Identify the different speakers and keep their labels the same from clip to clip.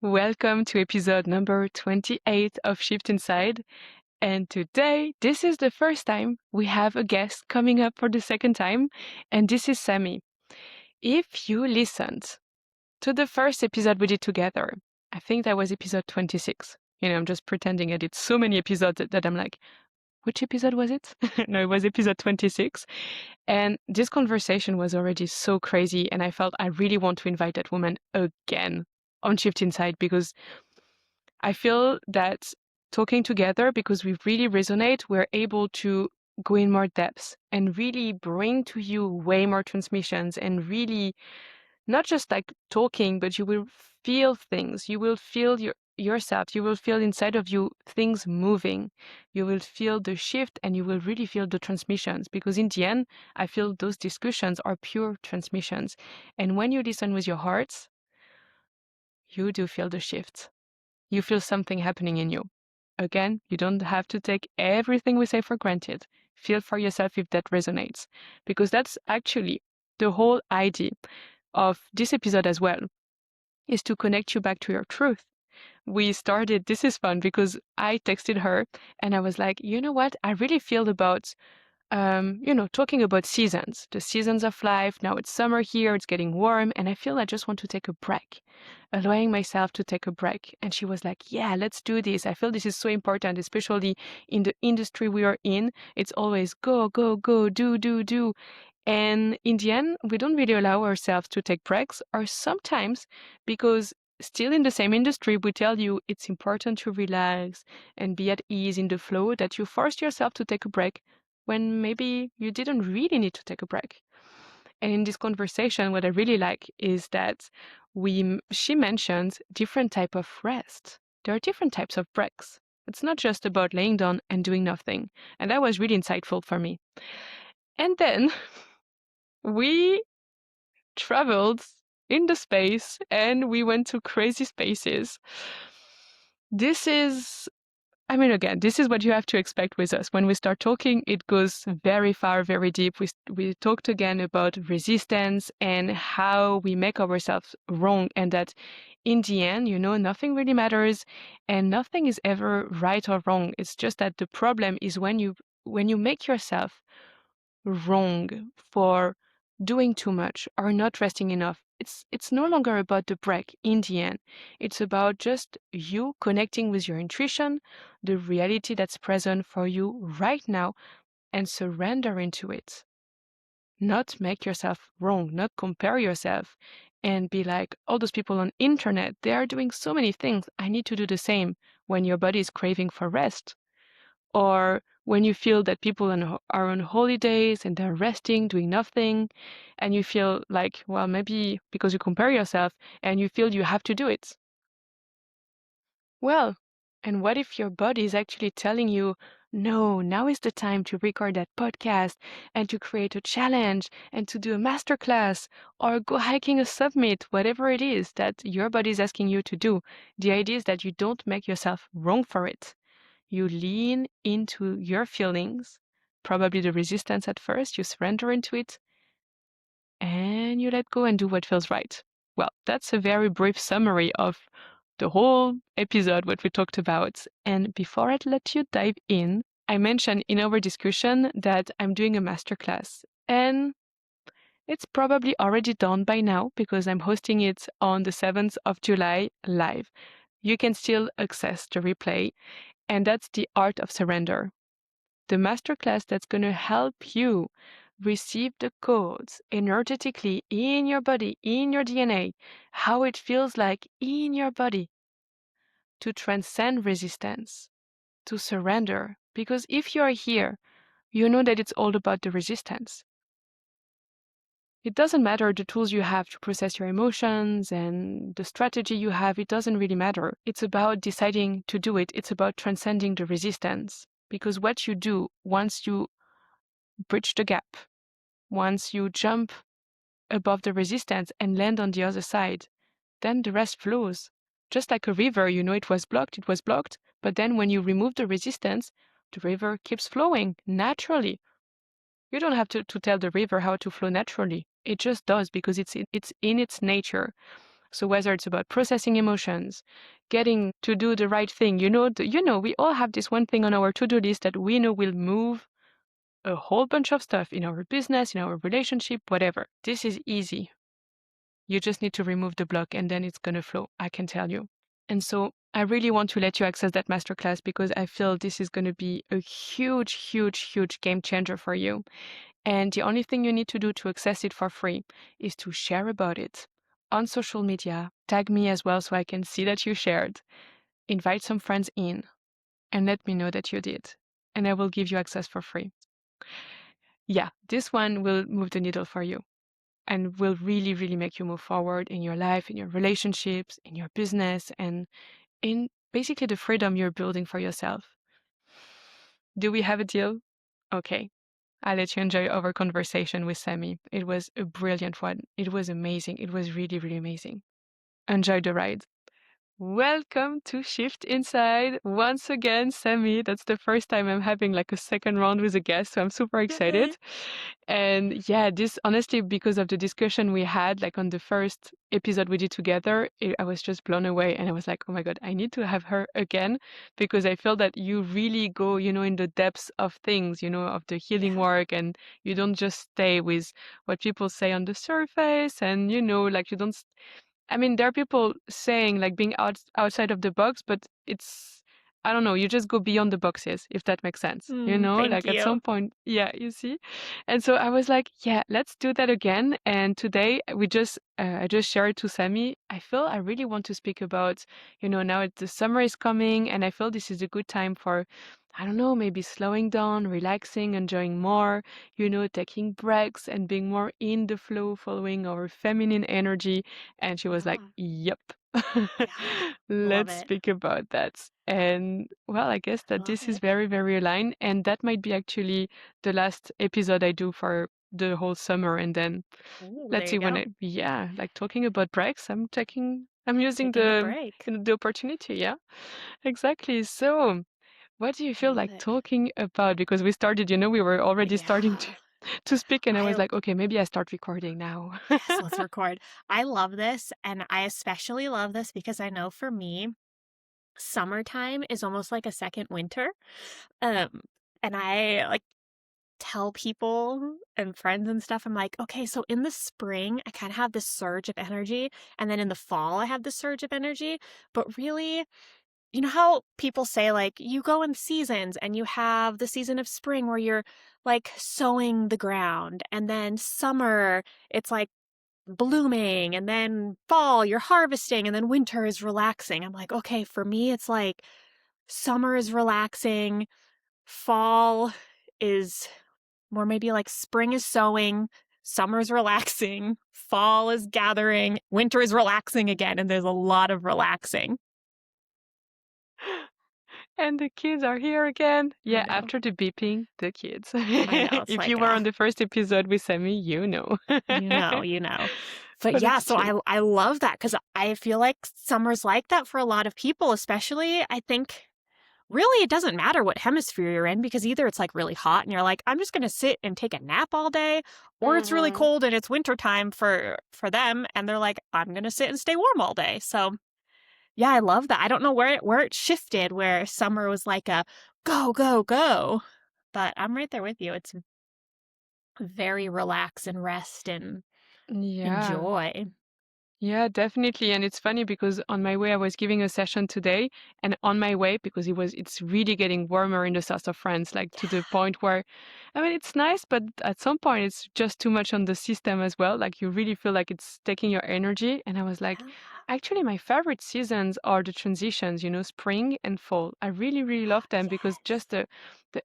Speaker 1: Welcome to episode number 28 of Shift Inside. And today, this is the first time we have a guest coming up for the second time, and this is Sami. If you listened to the first episode we did together, I think that was episode 26. I'm just pretending I did so many episodes that I'm like, which episode was it? No, it was episode 26. And this conversation was already so crazy, and I felt I really want to invite that woman again on Shift Inside because I feel that talking together, because we really resonate, we're able to go in more depth and really bring to you way more transmissions and really not just like talking, but you will feel things. You will feel yourself. You will feel inside of you things moving. You will feel the shift and you will really feel the transmissions because in the end, I feel those discussions are pure transmissions. And when you listen with your hearts, you do feel the shift. You feel something happening in you. Again, you don't have to take everything we say for granted. Feel for yourself if that resonates, because that's actually the whole idea of this episode as well, is to connect you back to your truth. This is fun because I texted her and I was like, you know what? I really feel about talking about seasons, the seasons of life. Now it's summer here, it's getting warm, and I feel I just want to take a break, allowing myself to take a break. And she was like, yeah, let's do this. I feel this is so important, especially in the industry we are in. It's always go, go, go, do, do, do. And in the end, we don't really allow ourselves to take breaks, or sometimes because still in the same industry, we tell you it's important to relax and be at ease in the flow, that you forced yourself to take a break when maybe you didn't really need to take a break. And in this conversation, what I really like is that she mentioned different type of rest. There are different types of breaks. It's not just about laying down and doing nothing. And that was really insightful for me. And then we traveled in the space and we went to crazy spaces. Again, this is what you have to expect with us. When we start talking, it goes very far, very deep. We talked again about resistance and how we make ourselves wrong, and that in the end, nothing really matters and nothing is ever right or wrong. It's just that the problem is when you make yourself wrong for doing too much or not resting enough. It's no longer about the break in the end. It's about just you connecting with your intuition, the reality that's present for you right now, and surrendering to it. Not make yourself wrong, not compare yourself and be like, all those people on internet, they are doing so many things. I need to do the same, when your body is craving for rest. Or when you feel that people are on holidays and they're resting, doing nothing, and you feel like, well, maybe because you compare yourself and you feel you have to do it. Well, and what if your body is actually telling you, no, now is the time to record that podcast and to create a challenge and to do a masterclass or go hiking a summit, whatever it is that your body is asking you to do. The idea is that you don't make yourself wrong for it. You lean into your feelings, probably the resistance at first, you surrender into it, and you let go and do what feels right. Well, that's a very brief summary of the whole episode, what we talked about. And before I let you dive in, I mentioned in our discussion that I'm doing a masterclass. And it's probably already done by now because I'm hosting it on the 7th of July live. You can still access the replay. And that's the art of surrender. The masterclass that's going to help you receive the codes energetically in your body, in your DNA, how it feels like in your body to transcend resistance, to surrender. Because if you are here, you know that it's all about the resistance. It doesn't matter the tools you have to process your emotions and the strategy you have, it doesn't really matter. It's about deciding to do it. It's about transcending the resistance. Because what you do once you bridge the gap, once you jump above the resistance and land on the other side, then the rest flows. Just like a river, it was blocked, but then when you remove the resistance, the river keeps flowing naturally. You don't have to tell the river how to flow naturally. It just does because it's in its nature. So whether it's about processing emotions, getting to do the right thing, we all have this one thing on our to-do list that we know will move a whole bunch of stuff in our business, in our relationship, whatever. This is easy. You just need to remove the block and then it's going to flow, I can tell you. And so I really want to let you access that masterclass because I feel this is going to be a huge, huge, huge game changer for you. And the only thing you need to do to access it for free is to share about it on social media. Tag me as well so I can see that you shared. Invite some friends in and let me know that you did. And I will give you access for free. Yeah, this one will move the needle for you and will really, really make you move forward in your life, in your relationships, in your business, and in basically the freedom you're building for yourself. Do we have a deal? Okay. I'll let you enjoy our conversation with Sami. It was a brilliant one. It was amazing. It was really, really amazing. Enjoy the ride. Welcome to Shift Inside. Once again, Sami, that's the first time I'm having like a second round with a guest, so I'm super excited. And yeah, this honestly, because of the discussion we had, like on the first episode we did together, I was just blown away. And I was like, oh my God, I need to have her again because I feel that you really go, in the depths of things, of the healing work. And you don't just stay with what people say on the surface. And, like you don't. I mean, there are people saying like being outside of the box, but I don't know, you just go beyond the boxes, if that makes sense.
Speaker 2: Thank
Speaker 1: Like at
Speaker 2: you.
Speaker 1: some point, yeah, you see. And so I was like, yeah, let's do that again. And today I just shared to Sami. I feel I really want to speak about, now the summer is coming, and I feel this is a good time for, I don't know, maybe slowing down, relaxing, enjoying more, taking breaks and being more in the flow, following our feminine energy. And she was like, yep.
Speaker 2: Love
Speaker 1: Let's
Speaker 2: it.
Speaker 1: speak about that. And well, I guess that
Speaker 2: Love
Speaker 1: this is
Speaker 2: it.
Speaker 1: very, very aligned. And that might be actually the last episode I do for the whole summer. And then
Speaker 2: Ooh,
Speaker 1: let's
Speaker 2: there you
Speaker 1: see
Speaker 2: go.
Speaker 1: like talking about breaks, I'm using
Speaker 2: Taking a break.
Speaker 1: the opportunity. Yeah, exactly. So what do you feel
Speaker 2: Love
Speaker 1: like
Speaker 2: it.
Speaker 1: talking about? Because we started, we were already starting to
Speaker 2: Yeah.
Speaker 1: to speak, and I was
Speaker 2: I
Speaker 1: like, okay, maybe I start recording now.
Speaker 2: yes, let's record. I love this, and I especially love this because I know for me, summertime is almost like a second winter. Um, and I like tell people and friends and stuff, I'm like, okay, so in the spring, I kind of have this surge of energy, and then in the fall, I have this surge of energy. But really, you know how people say, like, you go in seasons and you have the season of spring where you're like sowing the ground, and then summer, it's like blooming, and then fall, you're harvesting, and then winter is relaxing. I'm like, okay, for me, it's like summer is relaxing, fall is more maybe like spring is sowing, summer is relaxing, fall is gathering, winter is relaxing again, and there's a lot of relaxing.
Speaker 1: And the kids are here again.
Speaker 2: I
Speaker 1: Yeah,
Speaker 2: know.
Speaker 1: after the beeping, the kids.
Speaker 2: I know. It's
Speaker 1: If
Speaker 2: like
Speaker 1: you were on the first episode with Sammy, you know.
Speaker 2: you know. But
Speaker 1: But
Speaker 2: yeah,
Speaker 1: it's
Speaker 2: so
Speaker 1: true.
Speaker 2: I love that because I feel like summer's like that for a lot of people, especially I think really it doesn't matter what hemisphere you're in because either it's like really hot and you're like, I'm just gonna sit and take a nap all day, or it's really
Speaker 1: Mm-hmm.
Speaker 2: cold and it's wintertime for them and they're like, I'm gonna sit and stay warm all day. So yeah, I love that. I don't know where it shifted, where summer was like a go, go, go. But I'm right there with you. It's very relax and rest and
Speaker 1: Yeah.
Speaker 2: enjoy.
Speaker 1: Yeah, definitely. And it's funny because on my way, I was giving a session today, and on my way, because it's really getting warmer in the south of France, like to the point where, I mean, it's nice, but at some point, it's just too much on the system as well. Like you really feel like it's taking your energy. And I was like,
Speaker 2: Yeah.
Speaker 1: actually, my favorite seasons are the transitions, spring and fall. I really, really love them because
Speaker 2: Yes.
Speaker 1: just the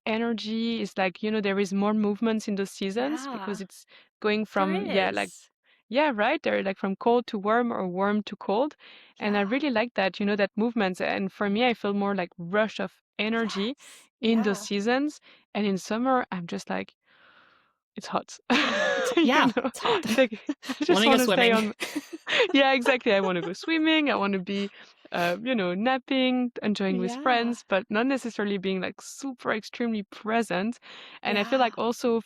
Speaker 1: energy is like, there is more movements in the seasons
Speaker 2: Yeah.
Speaker 1: because it's going
Speaker 2: There
Speaker 1: from, yeah, like
Speaker 2: is.
Speaker 1: yeah, right. They're like from cold to warm or warm to cold. And I
Speaker 2: Yeah.
Speaker 1: really like that, that movements. And for me, I feel more like rush of energy
Speaker 2: Yes.
Speaker 1: in those
Speaker 2: Yeah.
Speaker 1: seasons. And in summer, I'm just like, it's hot.
Speaker 2: Yeah. It's hot.
Speaker 1: Like I
Speaker 2: Want
Speaker 1: just
Speaker 2: to go
Speaker 1: want to stay
Speaker 2: swimming.
Speaker 1: on. Yeah, exactly. I want to go swimming. I want to be napping, enjoying with
Speaker 2: Yeah.
Speaker 1: friends, but not necessarily being like super extremely present. And I feel
Speaker 2: Yeah.
Speaker 1: like also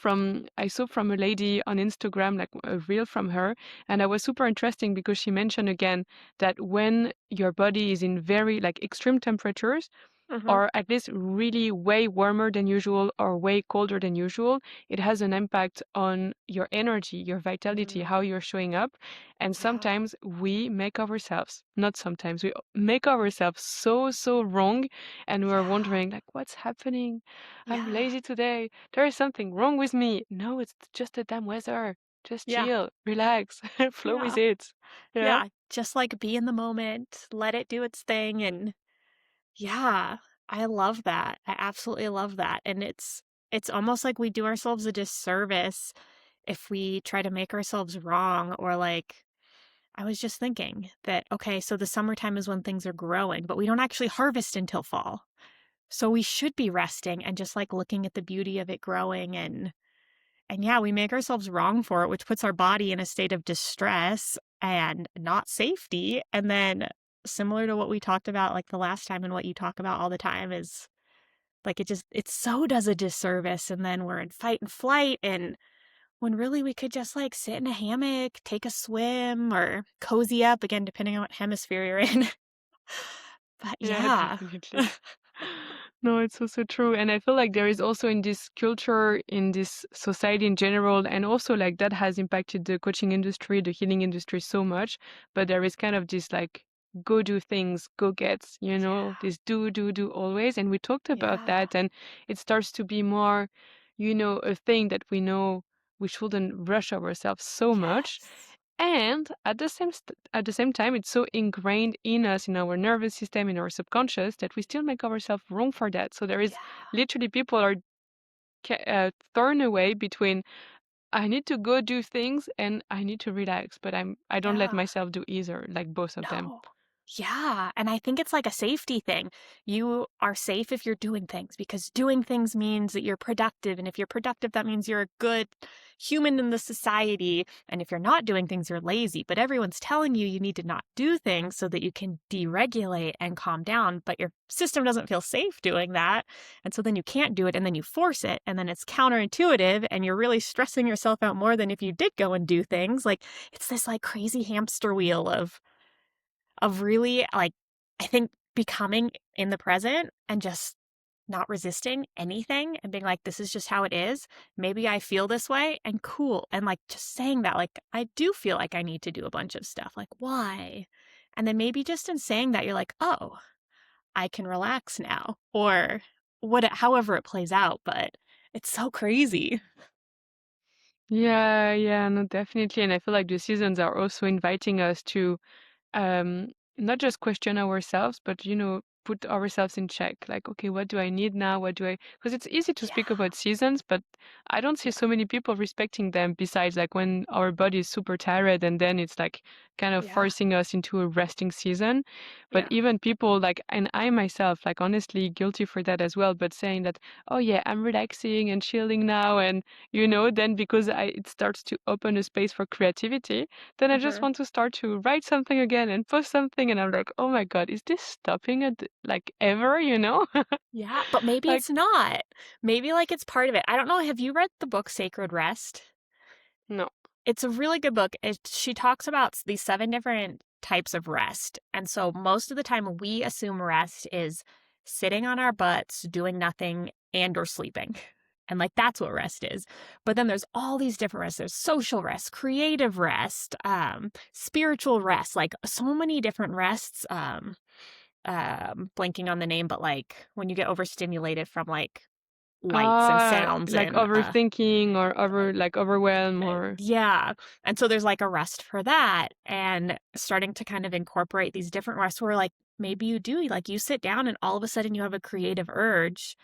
Speaker 1: I saw from a lady on Instagram, like a reel from her, and I was super interesting because she mentioned again that when your body is in very like extreme temperatures,
Speaker 2: Mhm.
Speaker 1: or at least really way warmer than usual or way colder than usual, it has an impact on your energy, your vitality,
Speaker 2: Mhm.
Speaker 1: how you're showing up. And
Speaker 2: Yeah.
Speaker 1: sometimes we make ourselves, not sometimes, we make ourselves so, so wrong. And we're
Speaker 2: Yeah.
Speaker 1: wondering, like, what's happening? I'm
Speaker 2: Yeah.
Speaker 1: lazy today. There is something wrong with me. No, it's just the damn weather. Just
Speaker 2: Yeah.
Speaker 1: chill, relax, flow with
Speaker 2: Yeah.
Speaker 1: it. Yeah.
Speaker 2: Yeah. Just like be in the moment, let it do its thing. And yeah, I love that. I absolutely love that. And it's almost like we do ourselves a disservice if we try to make ourselves wrong, or like I was just thinking that, okay, so the summertime is when things are growing, but we don't actually harvest until fall. So we should be resting and just like looking at the beauty of it growing. And yeah, we make ourselves wrong for it, which puts our body in a state of distress and not safety. And then, similar to what we talked about like the last time and what you talk about all the time, is like it so does a disservice. And then we're in fight and flight. And when really we could just like sit in a hammock, take a swim, or cozy up again, depending on what hemisphere you're in. But
Speaker 1: Yeah,
Speaker 2: yeah.
Speaker 1: definitely. No, it's also true. And I feel like there is also in this culture, in this society in general, and also like that has impacted the coaching industry, the healing industry so much. But there is kind of this like go do things, go gets,
Speaker 2: Yeah.
Speaker 1: this do, do, do always. And we talked about
Speaker 2: Yeah.
Speaker 1: that, and it starts to be more, a thing that we know we shouldn't rush ourselves so much.
Speaker 2: Yes.
Speaker 1: And at the same time, it's so ingrained in us, in our nervous system, in our subconscious, that we still make ourselves wrong for that. So there is
Speaker 2: Yeah.
Speaker 1: literally people are torn away between I need to go do things and I need to relax, but I don't let
Speaker 2: Yeah.
Speaker 1: myself do either, like both of them.
Speaker 2: No. Yeah, and I think it's like a safety thing. You are safe if you're doing things, because doing things means that you're productive, and if you're productive, that means you're a good human in the society, and if you're not doing things, you're lazy. But everyone's telling you need to not do things so that you can deregulate and calm down, but your system doesn't feel safe doing that, and so then you can't do it, and then you force it, and then it's counterintuitive, and you're really stressing yourself out more than if you did go and do things. Like, it's this like crazy hamster wheel of really, like, I think becoming in the present and just not resisting anything and being like, this is just how it is. Maybe I feel this way, and cool. And like just saying that, like, I do feel like I need to do a bunch of stuff. Like, why? And then maybe just in saying that, you're like, oh, I can relax now, or however it plays out. But it's so crazy.
Speaker 1: Yeah, yeah, no, definitely. And I feel like the seasons are also inviting us to um, not just question ourselves, but put ourselves in check. Like, okay, what do I need now? What do I? Because it's easy to speak
Speaker 2: Yeah.
Speaker 1: about seasons, but I don't see
Speaker 2: Yeah.
Speaker 1: so many people respecting them. Besides, like when our body is super tired, and then it's like kind of
Speaker 2: Yeah.
Speaker 1: forcing us into a resting season. But
Speaker 2: Yeah.
Speaker 1: even people like, and I myself, like honestly guilty for that as well. But saying that, oh yeah, I'm relaxing and chilling now, and then because it starts to open a space for creativity, then I just
Speaker 2: Hmm.
Speaker 1: want to start to write something again and post something, and I'm like, oh my God, is this stopping it like ever,
Speaker 2: Yeah, but maybe
Speaker 1: Like,
Speaker 2: it's not. Maybe, like, it's part of it. I don't know, have you read the book Sacred Rest?
Speaker 1: no.
Speaker 2: It's a really good book. She talks about these 7 different types of rest, and so most of the time, we assume rest is sitting on our butts, doing nothing, and or sleeping, and, like, that's what rest is. But then there's all these different rests. There's social rest, creative rest, spiritual rest, like, so many different rests, blanking on the name, but like when you get overstimulated from like lights and sounds
Speaker 1: Like
Speaker 2: and
Speaker 1: overthinking or like overwhelm or
Speaker 2: yeah. And so there's like a rest for that, and starting to kind of incorporate these different rests where like maybe you do, like, you sit down and all of a sudden you have a creative urge,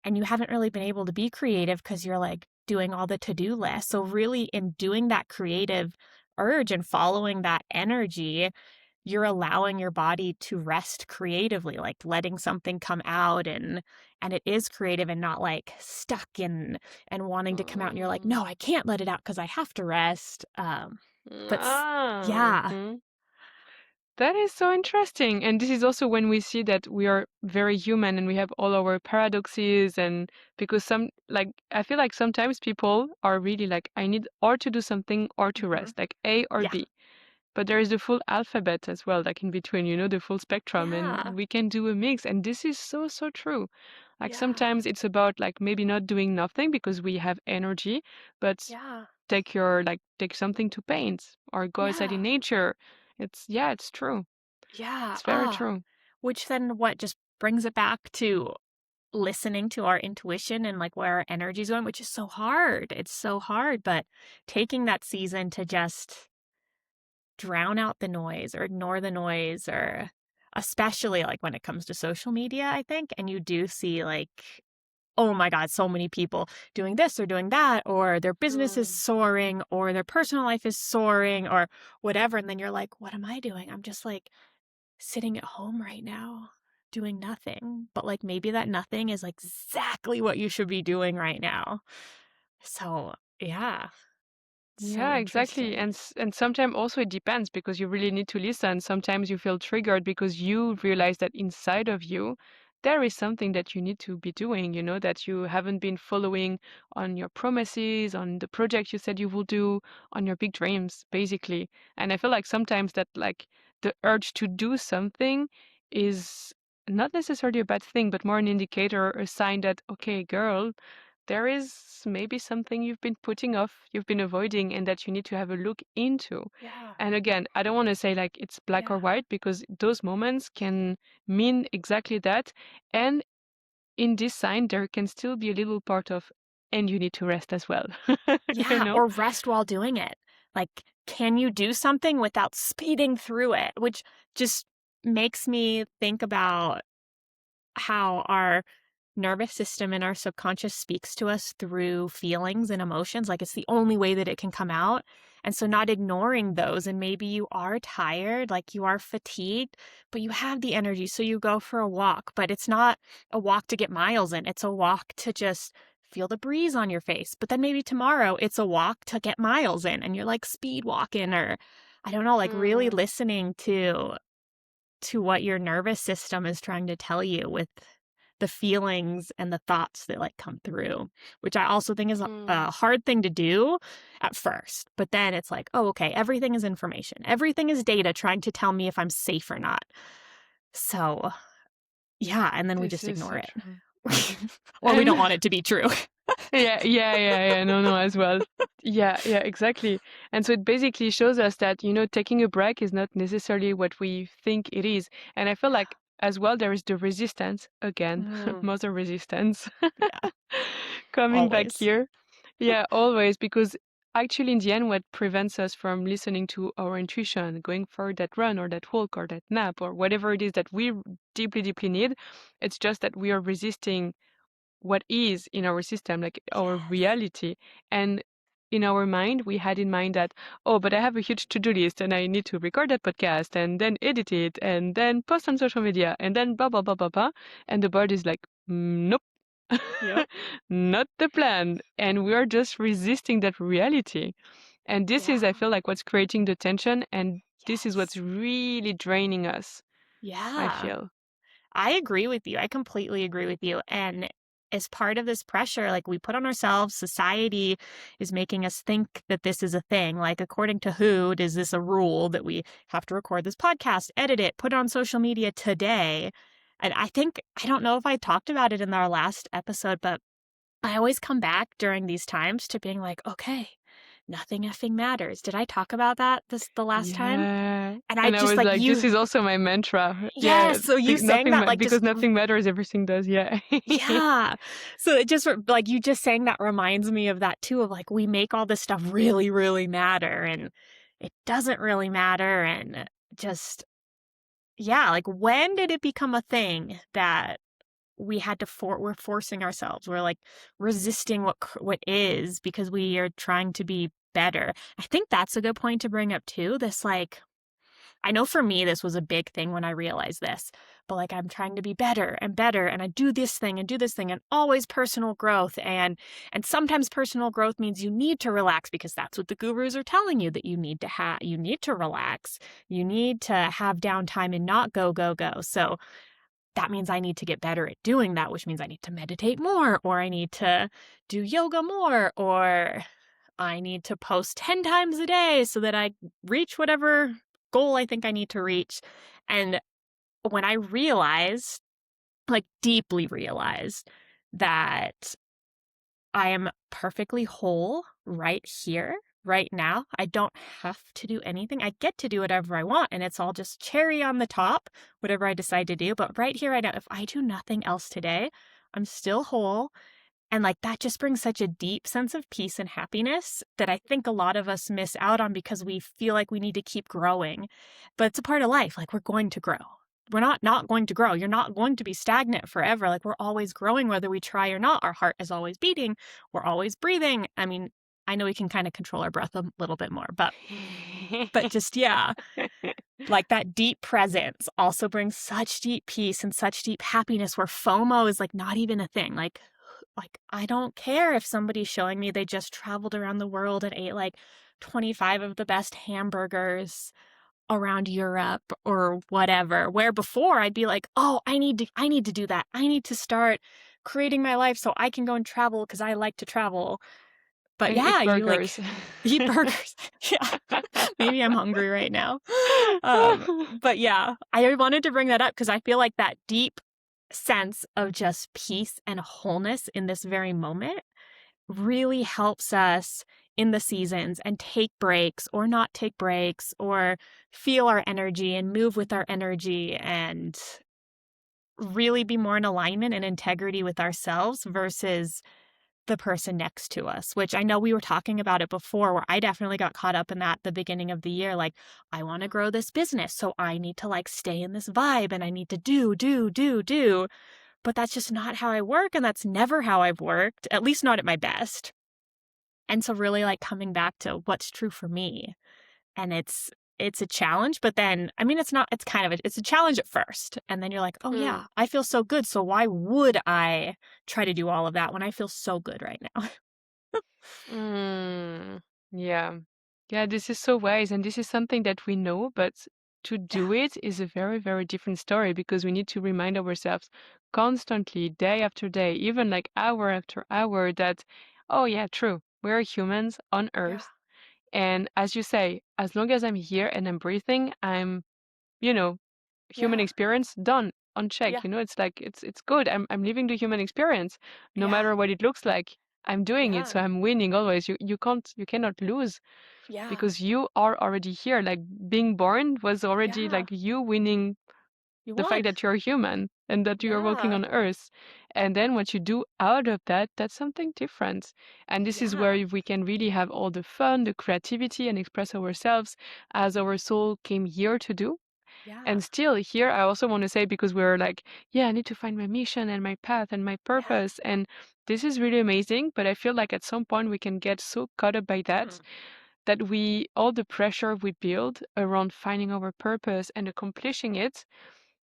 Speaker 2: and you haven't really been able to be creative because you're like doing all the to-do list. So really in doing that creative urge and following that energy, you're allowing your body to rest creatively, like letting something come out, and it is creative and not like stuck in and wanting to come out, and you're like,
Speaker 1: mm,
Speaker 2: no, I can't let it out because I have to rest. But
Speaker 1: ah,
Speaker 2: yeah.
Speaker 1: mhm. That is so interesting. And this is also when we see that we are very human and we have all our paradoxes. And because I feel like sometimes people are really like, I need or to do something or to
Speaker 2: Hmm.
Speaker 1: rest, like A or
Speaker 2: Yeah.
Speaker 1: B. But there is the full alphabet as well, like in between, the full spectrum. And
Speaker 2: Yeah.
Speaker 1: we can do a mix. And this is so, so true. Like
Speaker 2: Yeah.
Speaker 1: sometimes it's about like maybe not doing nothing because we have energy, but
Speaker 2: Yeah.
Speaker 1: take something to paint or go outside in
Speaker 2: Yeah.
Speaker 1: nature. It's true.
Speaker 2: Yeah.
Speaker 1: It's very true.
Speaker 2: Which then what just brings it back to listening to our intuition and like where our energy's going, which is so hard. It's so hard, but taking that season to just drown out the noise or ignore the noise, or especially like when it comes to social media, I think. And you do see like, oh my God, so many people doing this or doing that, or their business is
Speaker 1: Mm.
Speaker 2: soaring, or their personal life is soaring, or whatever. And then you're like, what am I doing? I'm just like sitting at home right now doing nothing. But like maybe that nothing is like exactly what you should be doing right now. So, yeah, so
Speaker 1: Yeah, exactly.
Speaker 2: interesting.
Speaker 1: And sometimes also it depends because you really need to listen. Sometimes you feel triggered because you realize that inside of you there is something that you need to be doing, that you haven't been following on your promises, on the project you said you will do, on your big dreams, basically. And I feel like sometimes that like the urge to do something is not necessarily a bad thing, but more an indicator, a sign that, okay, girl, there is maybe something you've been putting off, you've been avoiding, and that you need to have a look into.
Speaker 2: Yeah.
Speaker 1: And again, I don't want to say like it's black or
Speaker 2: Yeah.
Speaker 1: white because those moments can mean exactly that. And in this sign, there can still be a little part of, and you need to rest as well. you
Speaker 2: Yeah,
Speaker 1: know?
Speaker 2: or rest while doing it. Like, can you do something without speeding through it? Which just makes me think about how our nervous system and our subconscious speaks to us through feelings and emotions. Like, it's the only way that it can come out. And so, not ignoring those. And maybe you are tired, like you are fatigued, but you have the energy. So, you go for a walk, but it's not a walk to get miles in, it's a walk to just feel the breeze on your face. But then maybe tomorrow it's a walk to get miles in and you're like speed walking, or I don't know, like really
Speaker 1: Mm,
Speaker 2: listening to what your nervous system is trying to tell you with the feelings and the thoughts that like come through, which I also think is a
Speaker 1: mm.
Speaker 2: hard thing to do at first. But then it's like, oh, okay, everything is information. Everything is data trying to tell me if I'm safe or not. So, yeah, and then we
Speaker 1: This
Speaker 2: just
Speaker 1: is
Speaker 2: ignore
Speaker 1: so
Speaker 2: it.
Speaker 1: true.
Speaker 2: Or we don't want it to be true.
Speaker 1: Yeah. No, no, as well. Yeah, exactly. And so it basically shows us that, taking a break is not necessarily what we think it is. And I feel like as well there is the resistance again,
Speaker 2: Mm,
Speaker 1: mother resistance
Speaker 2: yeah,
Speaker 1: coming back
Speaker 2: always.
Speaker 1: here. Yeah, always, because actually in the end what prevents us from listening to our intuition, going for that run or that walk or that nap or whatever it is that we deeply, deeply need, it's just that we are resisting what is in our system, like our
Speaker 2: Yes.
Speaker 1: reality. And in our mind, we had in mind that, oh, but I have a huge to-do list and I need to record that podcast and then edit it and then post on social media and then blah, blah, blah, blah, blah. And the bird is like, nope,
Speaker 2: Yep.
Speaker 1: not the plan. And we are just resisting that reality. And this is, I
Speaker 2: Yeah.
Speaker 1: feel like, what's creating the tension. And this is what's
Speaker 2: Yes.
Speaker 1: really draining us, I
Speaker 2: Yeah.
Speaker 1: feel.
Speaker 2: I agree with you. I completely agree with you. And as part of this pressure, like we put on ourselves, society is making us think that this is a thing. Like, according to who, is this a rule that we have to record this podcast, edit it, put it on social media today? And I think, I don't know if I talked about it in our last episode, but I always come back during these times to being like, okay, nothing effing matters. Did I talk about that the last time?
Speaker 1: Yeah.
Speaker 2: And I
Speaker 1: And I
Speaker 2: just
Speaker 1: was
Speaker 2: like
Speaker 1: like, this
Speaker 2: you.
Speaker 1: is also my mantra. Yeah,
Speaker 2: Yes. So you saying that like just
Speaker 1: because nothing matters, everything does. Yeah.
Speaker 2: yeah. So it just like you just saying that reminds me of that too, of like we make all this stuff really, really matter and it doesn't really matter. And just, yeah, like when did it become a thing that we had to we're forcing ourselves? We're like resisting what is because we are trying to be better. I think that's a good point to bring up too. This like I know for me, this was a big thing when I realized this, but like I'm trying to be better and better. And I do this thing and do this thing and always personal growth. And sometimes personal growth means you need to relax because that's what the gurus are telling you that you need to have. You need to relax. You need to have downtime and not go, go, go. So that means I need to get better at doing that, which means I need to meditate more, or I need to do yoga more, or I need to post 10 times a day so that I reach whatever goal I think I need to reach. And when I realized, like deeply realized, that I am perfectly whole right here, right now. I don't have to do anything. I get to do whatever I want, and it's all just cherry on the top, whatever I decide to do. But right here, right now, if I do nothing else today, I'm still whole. And like that just brings such a deep sense of peace and happiness that I think a lot of us miss out on because we feel like we need to keep growing. But it's a part of life. Like we're going to grow. We're not going to grow. You're not going to be stagnant forever. Like we're always growing whether we try or not. Our heart is always beating. We're always breathing. I mean, I know we can kind of control our breath a little bit more, but just yeah, like that deep presence also brings such deep peace and such deep happiness where FOMO is like not even a thing. Like I don't care if somebody's showing me they just traveled around the world and ate like 25 of the best hamburgers around Europe or whatever. Where before I'd be like, "Oh, I need to do that. I need to start creating my life so I can go and travel because I like to travel." But
Speaker 1: And eat
Speaker 2: yeah, you like
Speaker 1: burgers.
Speaker 2: eat burgers. Yeah. Maybe I'm hungry right now. But yeah, I wanted to bring that up because I feel like that deep sense of just peace and wholeness in this very moment really helps us in the seasons and take breaks or not take breaks or feel our energy and move with our energy and really be more in alignment and integrity with ourselves versus the person next to us, which I know we were talking about it before, where I definitely got caught up in that at the beginning of the year. Like, I want to grow this business, so I need to like stay in this vibe and I need to do. But that's just not how I work. And that's never how I've worked, at least not at my best. And so, really, like coming back to what's true for me. And it's a challenge, but then, I mean, it's not, it's kind of, it's a challenge at first. And then you're like, oh
Speaker 1: Mm.
Speaker 2: yeah, I feel so good. So why would I try to do all of that when I feel so good right now?
Speaker 1: Mm. Yeah. Yeah, this is so wise, and this is something that we know, but to
Speaker 2: Yeah.
Speaker 1: do it is a very, very different story because we need to remind ourselves constantly, day after day, even like hour after hour, that, oh, yeah, true, we're humans on
Speaker 2: Yeah.
Speaker 1: Earth. And as you say, as long as I'm here and I'm breathing, I'm, you know, human
Speaker 2: Yeah.
Speaker 1: experience done on check.
Speaker 2: Yeah.
Speaker 1: It's like it's good. I'm living the human experience, no
Speaker 2: Yeah.
Speaker 1: matter what it looks like. I'm doing it, so
Speaker 2: Yeah.
Speaker 1: I'm winning always. You cannot lose
Speaker 2: Yeah.
Speaker 1: because you are already here. Like being born was already
Speaker 2: Yeah.
Speaker 1: like you winning
Speaker 2: You
Speaker 1: the fact
Speaker 2: won.
Speaker 1: that you're human and that you are walking
Speaker 2: Yeah.
Speaker 1: on Earth. And then what you do out of that, that's something different. And this is
Speaker 2: Yeah.
Speaker 1: where we can really have all the fun, the creativity, and express ourselves as our soul came here to do.
Speaker 2: Yeah.
Speaker 1: And still here, I also want to say, because we're like, yeah, I need to find my mission and my path and my
Speaker 2: Yeah.
Speaker 1: purpose. And this is really amazing. But I feel like at some point we can get so caught up by that
Speaker 2: Mm.
Speaker 1: that all the pressure we build around finding our purpose and accomplishing it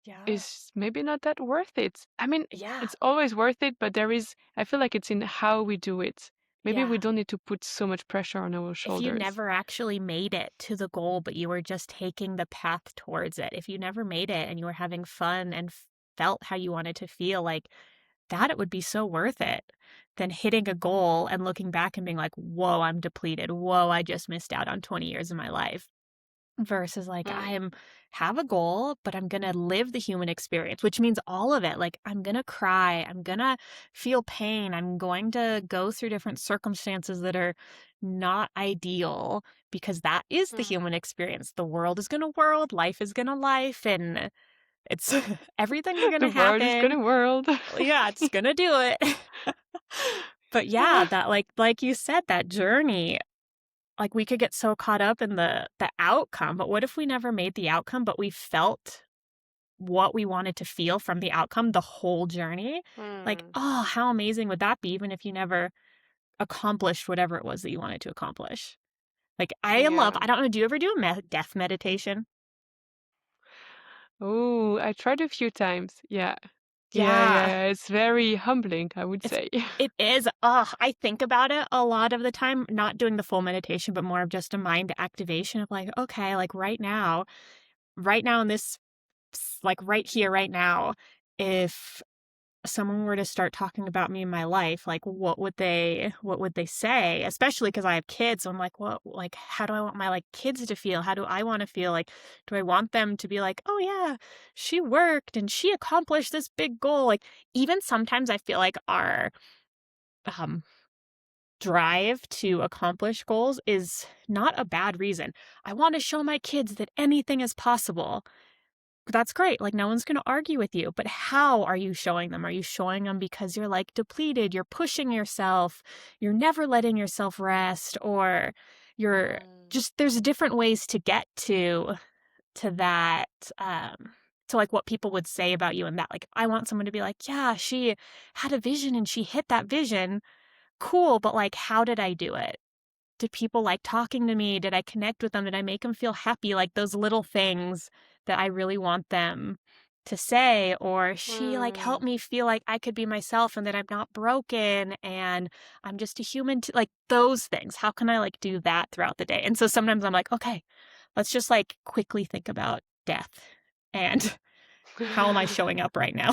Speaker 2: Yeah.
Speaker 1: is maybe not that worth it. I mean,
Speaker 2: Yeah.
Speaker 1: it's always worth it, but I feel like it's in how we do it. Maybe we
Speaker 2: Yeah.
Speaker 1: don't need to put so much pressure on our
Speaker 2: If you
Speaker 1: shoulders.
Speaker 2: never actually made it to the goal, but you were just taking the path towards it, if you never made it and you were having fun and felt how you wanted to feel, like that, it would be so worth it than hitting a goal and looking back and being like, whoa, I'm depleted. Whoa, I just missed out on 20 years of my life. Versus like
Speaker 1: Mm.
Speaker 2: have a goal, but I'm gonna live the human experience, which means all of it. Like I'm gonna cry, I'm gonna feel pain, I'm going to go through different circumstances that are not ideal because that is the
Speaker 1: Mm.
Speaker 2: human experience. The world is gonna world, life is gonna life, and it's everything's gonna
Speaker 1: The world is
Speaker 2: happen.
Speaker 1: gonna world.
Speaker 2: Yeah, it's gonna do it. But yeah, that like you said, that journey, like, we could get so caught up in the outcome, but what if we never made the outcome, but we felt what we wanted to feel from the outcome the whole journey? Like,
Speaker 1: Mm.
Speaker 2: oh, how amazing would that be even if you never accomplished whatever it was that you wanted to accomplish? Like, I
Speaker 1: Yeah.
Speaker 2: don't know, do you ever do a death meditation?
Speaker 1: Oh, I tried a few times. Yeah. Yeah, yeah,
Speaker 2: Yeah.
Speaker 1: yeah. It's very humbling, I would
Speaker 2: It's
Speaker 1: say.
Speaker 2: it is. Ugh, I think about it a lot of the time, not doing the full meditation, but more of just a mind activation of like, okay, like right now in this like right here, right now, if someone were to start talking about me in my life, like what would they say? Especially because I have kids. So I'm like, what like how do I want my like kids to feel? How do I want to feel? Like, do I want them to be like, oh yeah, she worked and she accomplished this big goal? Like even sometimes I feel like our um drive to accomplish goals is not a bad reason. I want to show my kids that anything is possible. That's great. Like, no one's going to argue with you. But how are you showing them? Are you showing them because you're like depleted? You're pushing yourself. You're never letting yourself rest, or you're
Speaker 1: Mm.
Speaker 2: just, there's different ways to get to that, to like what people would say about you and that. Like, I want someone to be like, yeah, she had a vision and she hit that vision. Cool. But like, how did I do it? Did people like talking to me? Did I connect with them? Did I make them feel happy? Like those little things that I really want them to say, or she like helped
Speaker 1: Mm.
Speaker 2: me feel like I could be myself and that I'm not broken and I'm just a human like those things. How can I like do that throughout the day? And so sometimes I'm like, okay, let's just like quickly think about death and how am I showing up right now?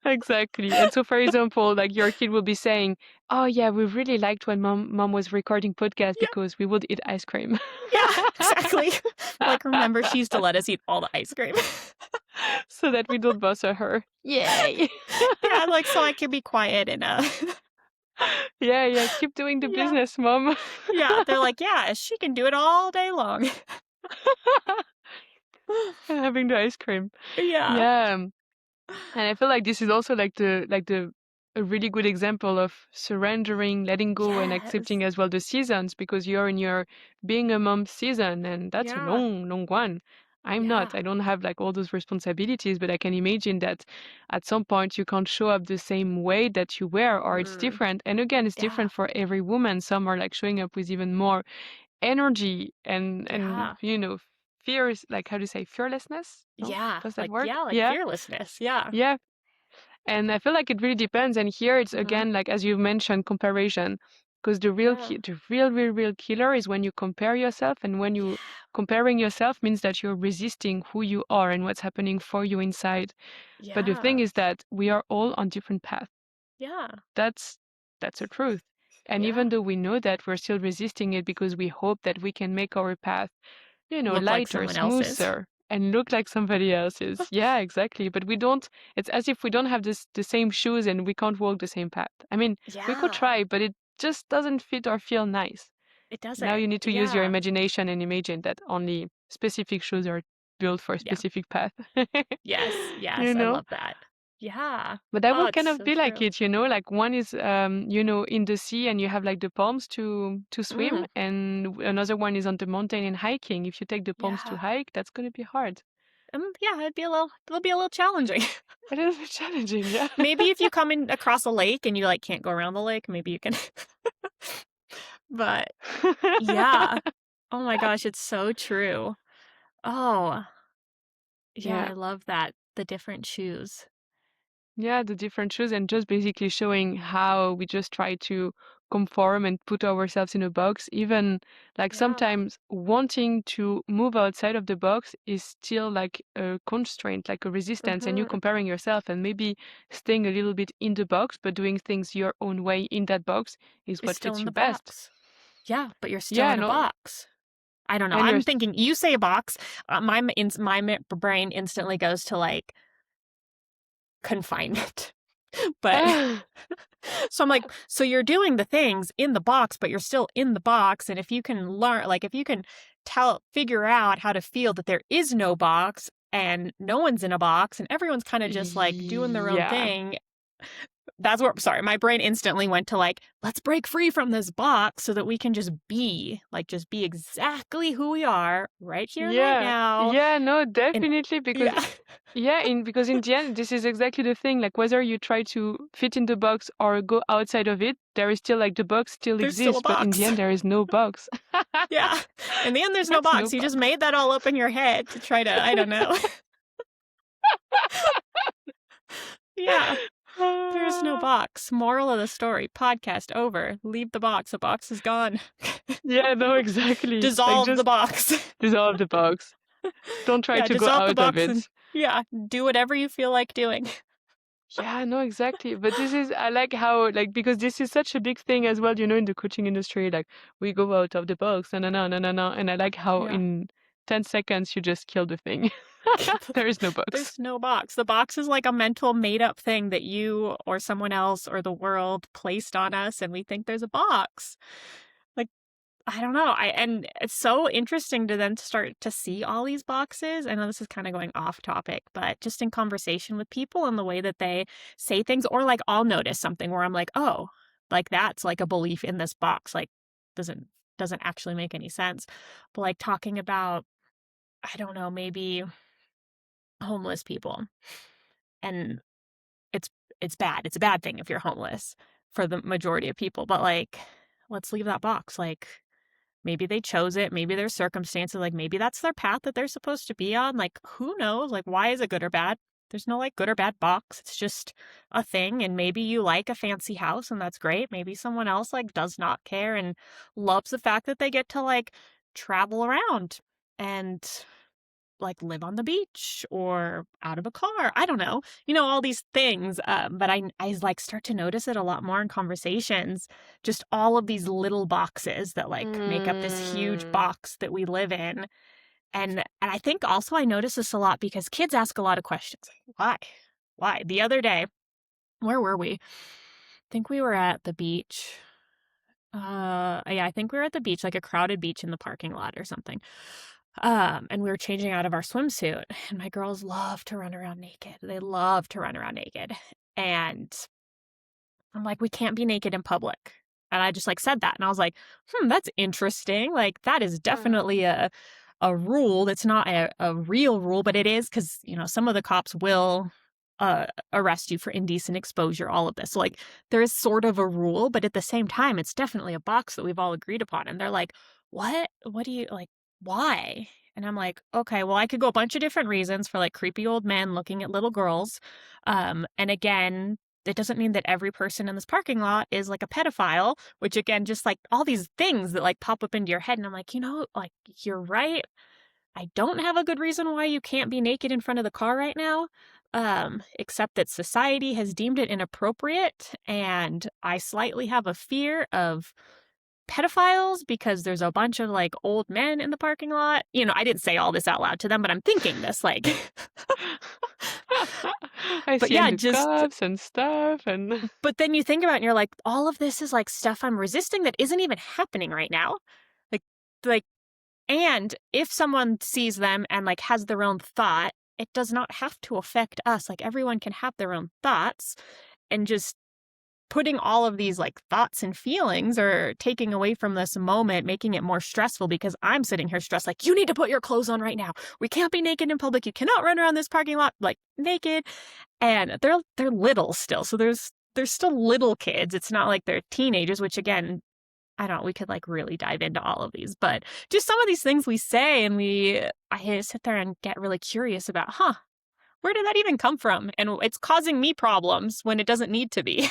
Speaker 1: Exactly. And so, for example, like your kid will be saying, "Oh yeah, we really liked when mom was recording podcast
Speaker 2: Yeah,
Speaker 1: because we would eat ice cream."
Speaker 2: yeah, exactly. Like remember she used to let us eat all the ice cream.
Speaker 1: So that we don't bother her. Yay!
Speaker 2: Yeah, like, so I can be quiet and,
Speaker 1: Yeah, yeah, keep doing the
Speaker 2: yeah,
Speaker 1: business, mom.
Speaker 2: yeah, they're like, "Yeah, she can do it all day long."
Speaker 1: Having the ice cream.
Speaker 2: Yeah.
Speaker 1: Yeah. And I feel like this is also like the a really good example of surrendering, letting go, and
Speaker 2: Yes.
Speaker 1: accepting as well the seasons because you're in your being a mom season, and that's a
Speaker 2: Yeah.
Speaker 1: long, long one. I'm not.
Speaker 2: Yeah.
Speaker 1: I don't have like all those responsibilities, but I can imagine that at some point you can't show up the same way that you were, or it's
Speaker 2: Mm-mm.
Speaker 1: different. And again, it's
Speaker 2: Yeah.
Speaker 1: different for every woman. Some are like showing up with even more energy and
Speaker 2: Yeah.
Speaker 1: fears, like how do you say fearlessness? No,
Speaker 2: Yeah.
Speaker 1: does that
Speaker 2: Like,
Speaker 1: work?
Speaker 2: yeah, like
Speaker 1: Yeah,
Speaker 2: fearlessness. Yeah.
Speaker 1: yeah. And I feel like it really depends. And here it's
Speaker 2: Mhm.
Speaker 1: again, like as you mentioned, comparison. Because
Speaker 2: Yeah.
Speaker 1: the real killer is when you compare yourself, and when
Speaker 2: Yeah.
Speaker 1: you comparing yourself means that you're resisting who you are and what's happening for you inside. But the thing
Speaker 2: Yeah.
Speaker 1: is that we are all on different paths.
Speaker 2: Yeah.
Speaker 1: That's that's the truth. And
Speaker 2: Yeah.
Speaker 1: even though we know that, we're still resisting it because we hope that we can make our path
Speaker 2: Look like
Speaker 1: lighter,
Speaker 2: someone else's.
Speaker 1: smoother, and look like somebody else's. Yeah, exactly. But we don't, it's as if we don't have the same shoes and we can't walk the same path. I mean, we could
Speaker 2: Yeah.
Speaker 1: try, but it just doesn't fit or feel nice.
Speaker 2: It
Speaker 1: Now
Speaker 2: doesn't.
Speaker 1: you need to use your
Speaker 2: Yeah.
Speaker 1: imagination and imagine that only specific shoes are built for a
Speaker 2: Yeah.
Speaker 1: specific path.
Speaker 2: Yes.
Speaker 1: you
Speaker 2: Yes. I
Speaker 1: know?
Speaker 2: love that. Yeah.
Speaker 1: But that
Speaker 2: Oh,
Speaker 1: would
Speaker 2: it's
Speaker 1: kind of
Speaker 2: so
Speaker 1: be like
Speaker 2: true.
Speaker 1: it, like one is in the sea and you have like the palms to swim,
Speaker 2: Mhm.
Speaker 1: and another one is on the mountain and hiking. If you take the palms to
Speaker 2: Yeah.
Speaker 1: hike, that's gonna be hard.
Speaker 2: Yeah, it'll be a little challenging.
Speaker 1: It is challenging, yeah.
Speaker 2: Maybe if you come in across a lake and you like can't go around the lake, maybe you can. But yeah. Oh my gosh, it's so true. Oh, yeah,
Speaker 1: Yeah.
Speaker 2: I love that. The different shoes.
Speaker 1: Yeah, the different shoes and just basically showing how we just try to conform and put ourselves in a box. Even like
Speaker 2: Yeah.
Speaker 1: sometimes wanting to move outside of the box is still like a constraint, like a resistance, and you
Speaker 2: Mhm.
Speaker 1: comparing yourself and maybe staying a little bit in the box, but doing things your own way in that box is
Speaker 2: It's
Speaker 1: what
Speaker 2: still
Speaker 1: fits
Speaker 2: in
Speaker 1: you
Speaker 2: the
Speaker 1: best.
Speaker 2: box. Yeah, but you're still
Speaker 1: Yeah,
Speaker 2: in a
Speaker 1: no,
Speaker 2: box. I don't know.
Speaker 1: and
Speaker 2: I'm thinking you say a box, my brain instantly goes to like confinement. But so I'm like, so you're doing the things in the box, but you're still in the box. And if you can learn, like, if you can figure out how to feel that there is no box and no one's in a box and everyone's kind of just like doing their own
Speaker 1: yeah.
Speaker 2: thing, that's what, sorry, my brain instantly went to like, let's break free from this box so that we can just be exactly who we are right here and right
Speaker 1: Yeah.
Speaker 2: now.
Speaker 1: Yeah, no,
Speaker 2: And
Speaker 1: definitely because
Speaker 2: yeah,
Speaker 1: because in the end this is exactly the thing. Like whether you try to fit in the box or go outside of it, there is still like the box still
Speaker 2: there's still a
Speaker 1: exists, but in the
Speaker 2: box.
Speaker 1: end there is no box.
Speaker 2: Yeah. In the end, there's no
Speaker 1: There's no
Speaker 2: box. You just
Speaker 1: box.
Speaker 2: made that all up in your head to try to, I don't know. Yeah. There's no
Speaker 1: Ah.
Speaker 2: box. Moral of the story. Podcast over. Leave the box. The box is gone.
Speaker 1: Yeah, no, exactly. Like
Speaker 2: Dissolve the
Speaker 1: just
Speaker 2: box.
Speaker 1: dissolve the box. Don't try
Speaker 2: Yeah,
Speaker 1: to go
Speaker 2: dissolve the
Speaker 1: out of
Speaker 2: box and
Speaker 1: it.
Speaker 2: yeah, do whatever you feel like doing.
Speaker 1: Yeah, no, exactly. But this is, I like how, like, because this is such a big thing as well, in the coaching industry. Like, we go out of the box, no, no, no, no, no, no. And I like how
Speaker 2: Yeah.
Speaker 1: in 10 seconds you just kill the thing. There is no box.
Speaker 2: There's no box. The box is like a mental made up thing that you or someone else or the world placed on us, and we think there's a box. Like, I don't know. And it's so interesting to then start to see all these boxes. I know this is kind of going off topic, but just in conversation with people and the way that they say things, or like I'll notice something where I'm like, oh, like that's like a belief in this box. Like doesn't doesn't actually make any sense. But like talking about, I don't know, maybe homeless people. And it's it's bad. It's a bad thing if you're homeless for the majority of people. But like, let's leave that box. Like maybe they chose it. Maybe their circumstances, like maybe that's their path that they're supposed to be on. Like, who knows? Like, why is it good or bad? There's no like good or bad box. It's just a thing. And maybe you like a fancy house and that's great. Maybe someone else like does not care and loves the fact that they get to like travel around and like live on the beach or out of a car. I don't know, all these things. But I like start to notice it a lot more in conversations. Just all of these little boxes that like make up this huge
Speaker 1: Mm.
Speaker 2: box that we live in. And I think also I notice this a lot because kids ask a lot of questions. Why? Why? The other day, where were we? I think we were at the beach. Yeah, I think we were at the beach, like a crowded beach in the parking lot or something. And we were changing out of our swimsuit, and my girls love to run around naked. They love to run around naked. And I'm like, we can't be naked in public. And I just like said that. And I was like, that's interesting. Like that is definitely a rule that's not a real rule, but it is because, some of the cops will arrest you for indecent exposure, all of this. So like there is sort of a rule, but at the same time, it's definitely a box that we've all agreed upon. And they're like, what? What do you like? Why? And I'm like, okay, well, I could go a bunch of different reasons for like creepy old men looking at little girls. And again, it doesn't mean that every person in this parking lot is like a pedophile, which again, just like all these things that like pop up into your head. And I'm like, like you're right. I don't have a good reason why you can't be naked in front of the car right now. Except that society has deemed it inappropriate. And I slightly have a fear of pedophiles because there's a bunch of like old men in the parking lot. I didn't say all this out loud to them, but I'm thinking this like,
Speaker 1: I
Speaker 2: but
Speaker 1: see
Speaker 2: yeah, just
Speaker 1: undercuffs and stuff and
Speaker 2: but then you think about it and you're like, all of this is like stuff I'm resisting that isn't even happening right now. Like, like, and if someone sees them and like has their own thought, it does not have to affect us. Like everyone can have their own thoughts, and just putting all of these like thoughts and feelings or taking away from this moment, making it more stressful because I'm sitting here stressed, like, you need to put your clothes on right now. We can't be naked in public. You cannot run around this parking lot like naked. And they're little still. So there's still little kids. It's not like they're teenagers, which again, I don't know, we could like really dive into all of these, but just some of these things we say and I sit there and get really curious about, where did that even come from? And it's causing me problems when it doesn't need to be.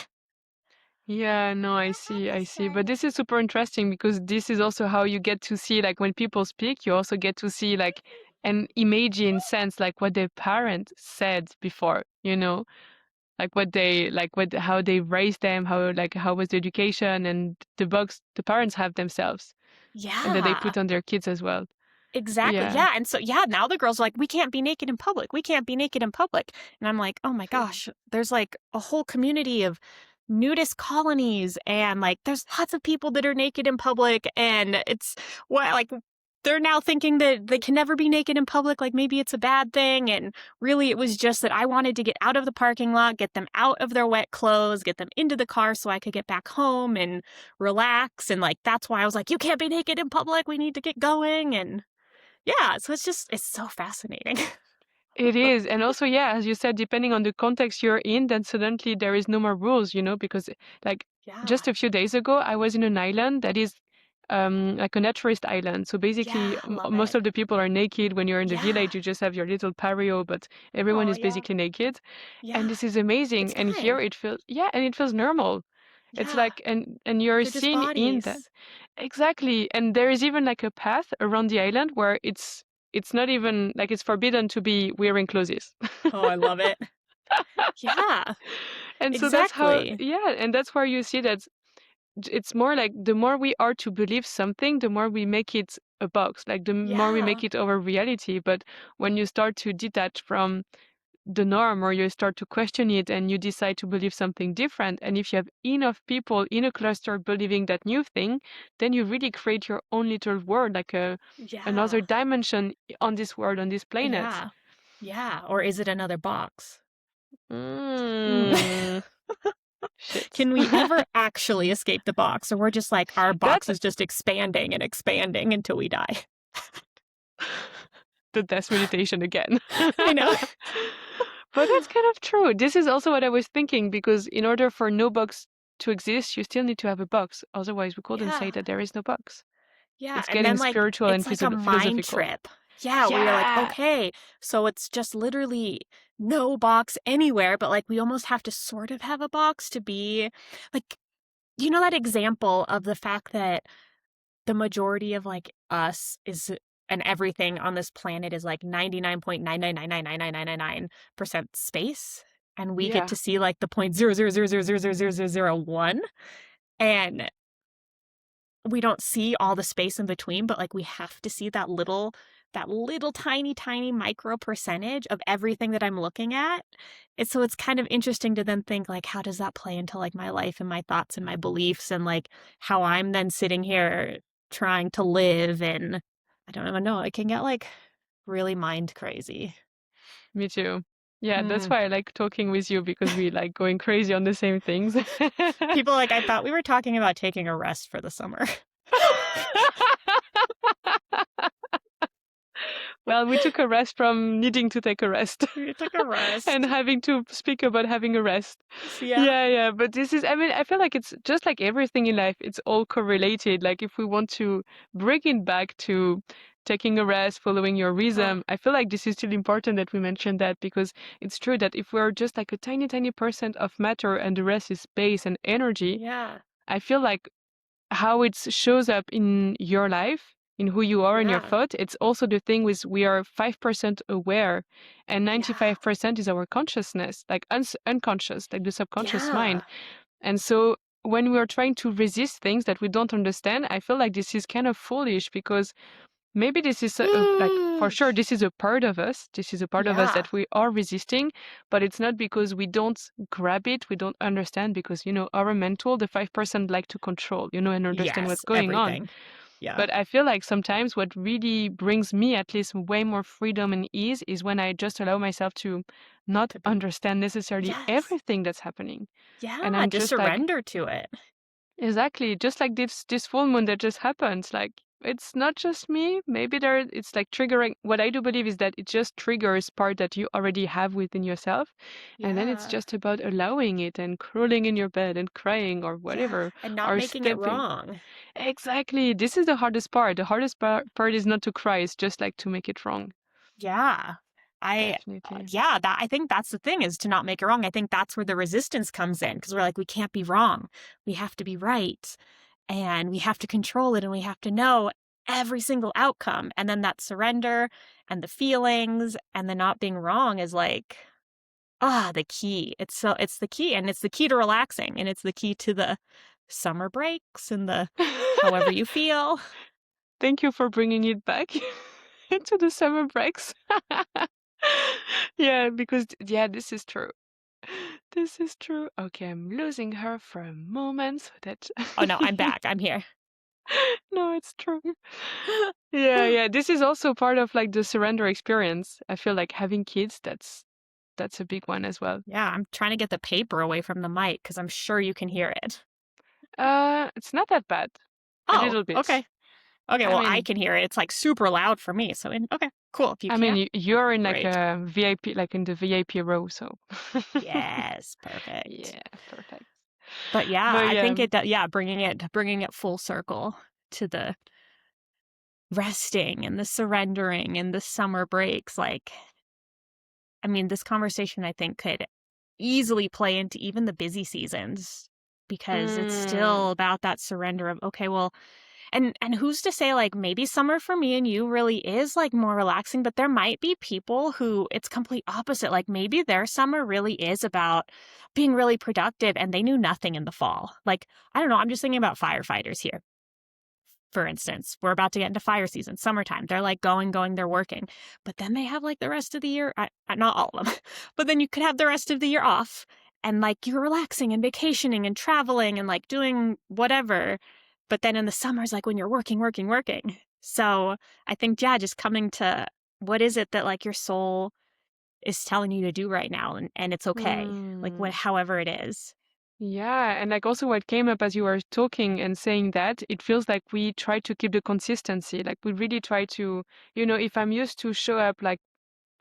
Speaker 1: yeah, no, I see, I see. But this is super interesting because this is also how you get to see, like, when people speak, you also get to see, like, an imagine sense, like what their parents said before, like what they, like, how they raised them, how was the education and the bugs the parents have themselves and that they
Speaker 2: Yeah.
Speaker 1: put on their kids as well.
Speaker 2: Exactly.
Speaker 1: Yeah.
Speaker 2: Yeah. And so, yeah, now the girls are like, we can't be naked in public. We can't be naked in public. And I'm like, oh my gosh, there's like a whole community of nudist colonies. And like, there's lots of people that are naked in public. And it's what, like, they're now thinking that they can never be naked in public, like maybe it's a bad thing. And really, it was just that I wanted to get out of the parking lot, get them out of their wet clothes, get them into the car so I could get back home and relax. And like, that's why I was like, you can't be naked in public. We need to get going. And yeah, so it's so fascinating.
Speaker 1: It is. And also, yeah, as you said, depending on the context you're in, then suddenly there is no more rules, because like
Speaker 2: Yeah.
Speaker 1: just a few days ago, I was in an island that is like a naturist island. So basically,
Speaker 2: Yeah, love
Speaker 1: most
Speaker 2: it.
Speaker 1: of the people are naked. When you're in the
Speaker 2: Yeah.
Speaker 1: village, you just have your little patio, but everyone
Speaker 2: Oh,
Speaker 1: is
Speaker 2: yeah.
Speaker 1: basically naked. And
Speaker 2: Yeah.
Speaker 1: this is amazing.
Speaker 2: It's
Speaker 1: And here
Speaker 2: fine.
Speaker 1: it feels, yeah, and it feels normal. It's
Speaker 2: Yeah.
Speaker 1: like, and you're
Speaker 2: They're just
Speaker 1: seen in that.
Speaker 2: bodies.
Speaker 1: Exactly. And there is even like a path around the island where it's not even like it's forbidden to be wearing clothes.
Speaker 2: Oh, I love it. Yeah,
Speaker 1: And so that's how,
Speaker 2: exactly.
Speaker 1: yeah, and that's where you see that it's more like the more we are to believe something, the more we make it a box, like the more we make
Speaker 2: Yeah.
Speaker 1: it our reality. But when you start to detach from the norm or you start to question it and you decide to believe something different, and if you have enough people in a cluster believing that new thing, then you really create your own little world, like another
Speaker 2: Yeah.
Speaker 1: dimension on this world, on this planet.
Speaker 2: Yeah. Yeah. Or is it another box? Hmm.
Speaker 1: Mm, shit.
Speaker 2: Can we ever actually escape the box? Or we're just like, our box
Speaker 1: That's
Speaker 2: is just expanding and expanding until we die.
Speaker 1: the death meditation again.
Speaker 2: I know.
Speaker 1: But that's kind of true. This is also what I was thinking, because in order for no box to exist, you still need to have a box. Otherwise, we couldn't say
Speaker 2: Yeah.
Speaker 1: that there is no box.
Speaker 2: Yeah.
Speaker 1: It's
Speaker 2: And
Speaker 1: getting
Speaker 2: then, like,
Speaker 1: spiritual and
Speaker 2: it's like a mind
Speaker 1: philosophical.
Speaker 2: trip. Yeah. Where you're like,
Speaker 1: Yeah,
Speaker 2: okay, so it's just literally no box anywhere, but like, we almost have to sort of have a box to be like, that example of the fact that the majority of like us is and everything on this planet is like 99.999999999% space, and we get
Speaker 1: yeah.
Speaker 2: to see like the 0.000000001, and we don't see all the space in between, but like we have to see that little tiny micro percentage of everything that I'm looking at. And so it's kind of interesting to then think like, how does that play into like my life and my thoughts and my beliefs, and like how I'm then sitting here trying to live, and I don't even know, it can get like really mind crazy.
Speaker 1: Me too. Yeah, that's
Speaker 2: Hmm.
Speaker 1: why I like talking with you, because we like going crazy on the same things.
Speaker 2: People like, I thought we were talking about taking a rest for the summer.
Speaker 1: Well, we took a rest from needing to take a rest
Speaker 2: We took a
Speaker 1: and
Speaker 2: rest.
Speaker 1: having to speak about having a rest.
Speaker 2: So yeah.
Speaker 1: Yeah, yeah. But this is, I mean, I feel like it's just like everything in life, it's all correlated. Like if we want to bring it back to taking a rest, following your
Speaker 2: Huh.
Speaker 1: rhythm, I feel like this is still important that we mention that, because it's true that if we're just like a tiny percent of matter and the rest is space and energy,
Speaker 2: Yeah.
Speaker 1: I feel like how it shows up in your life, in who you are in your
Speaker 2: Yeah.
Speaker 1: thought, it's also the thing with we are 5% aware and
Speaker 2: Yeah.
Speaker 1: 95% is our consciousness, like unconscious, like the subconscious mind.
Speaker 2: Yeah.
Speaker 1: And so when we are trying to resist things that we don't understand, I feel like this is kind of foolish, because maybe this is like for sure this is a part of us. This is a part of us
Speaker 2: Yeah.
Speaker 1: that we are resisting, but it's not because we don't grab it, we don't understand, because our mental, the 5% like to control, and understand what's
Speaker 2: Yes,
Speaker 1: going on.
Speaker 2: everything. Yeah.
Speaker 1: But I feel like sometimes what really brings me at least way more freedom and ease is when I just allow myself to not
Speaker 2: To be
Speaker 1: understand necessarily
Speaker 2: Yes.
Speaker 1: everything that's happening. And
Speaker 2: Yeah,
Speaker 1: I'm
Speaker 2: just
Speaker 1: just like,
Speaker 2: surrender to it.
Speaker 1: exactly, just like this full moon that just happened. Like it's not just me. Maybe it's like triggering. What I do believe is that it just triggers part that you already have within yourself, and then it's
Speaker 2: Yeah.
Speaker 1: just about allowing it and crawling in your bed and crying or
Speaker 2: Yeah,
Speaker 1: whatever,
Speaker 2: and not
Speaker 1: or
Speaker 2: making it
Speaker 1: stepping.
Speaker 2: wrong.
Speaker 1: Exactly. This is the hardest part. The hardest part is not to cry. It's just like to make it wrong.
Speaker 2: Yeah.
Speaker 1: Definitely.
Speaker 2: Yeah, I think that's the thing, is to not make it wrong. I think that's where the resistance comes in, because we're like, we can't be wrong. We have to be right. And we have to control it, and we have to know every single outcome. And then that surrender and the feelings and the not being wrong is like, the key. It's the key, and it's the key to relaxing, and it's the key to the summer breaks and the however you feel.
Speaker 1: Thank you for bringing it back into the summer breaks. Yeah, because yeah, this is true. This is true. Okay, I'm losing her for a moment so that
Speaker 2: Oh no, I'm back. I'm here.
Speaker 1: No, it's true. Yeah, yeah. This is also part of like the surrender experience. I feel like having kids, that's a big one as well.
Speaker 2: Yeah, I'm trying to get the paper away from the mic because I'm sure you can hear it.
Speaker 1: It's not that bad. A
Speaker 2: Oh,
Speaker 1: little bit.
Speaker 2: okay. Okay,
Speaker 1: I
Speaker 2: well, I
Speaker 1: mean,
Speaker 2: can hear it. It's like super loud for me. So, okay, cool. If you can't,
Speaker 1: you're in like
Speaker 2: great.
Speaker 1: a VIP, like in the VIP row, so
Speaker 2: Yes, perfect.
Speaker 1: yeah, perfect.
Speaker 2: But yeah,
Speaker 1: But
Speaker 2: I
Speaker 1: yeah,
Speaker 2: think yeah, bringing it full circle to the resting and the surrendering and the summer breaks. Like, I mean, this conversation I think could easily play into even the busy seasons because it's still
Speaker 1: mm,
Speaker 2: about that surrender of, okay, well, and who's to say, like, maybe summer for me and you really is like more relaxing, but there might be people who it's complete opposite. Like maybe their summer really is about being really productive and they knew nothing in the fall. Like, I don't know, I'm just thinking about firefighters here. For instance, we're about to get into fire season, summertime. They're like going, they're working. But then they have like the rest of the year, not all of them, but then you could have the rest of the year off and like you're relaxing and vacationing and traveling and like doing whatever. But then in the summers, like when you're working. So I think, yeah, just coming to what is it that like your soul is telling you to do right now and it's okay. Like
Speaker 1: mm.
Speaker 2: however it is.
Speaker 1: Yeah, and like also what came up as you were talking and saying that, it feels like we try to keep the consistency. Like we really try to, if I'm used to show up like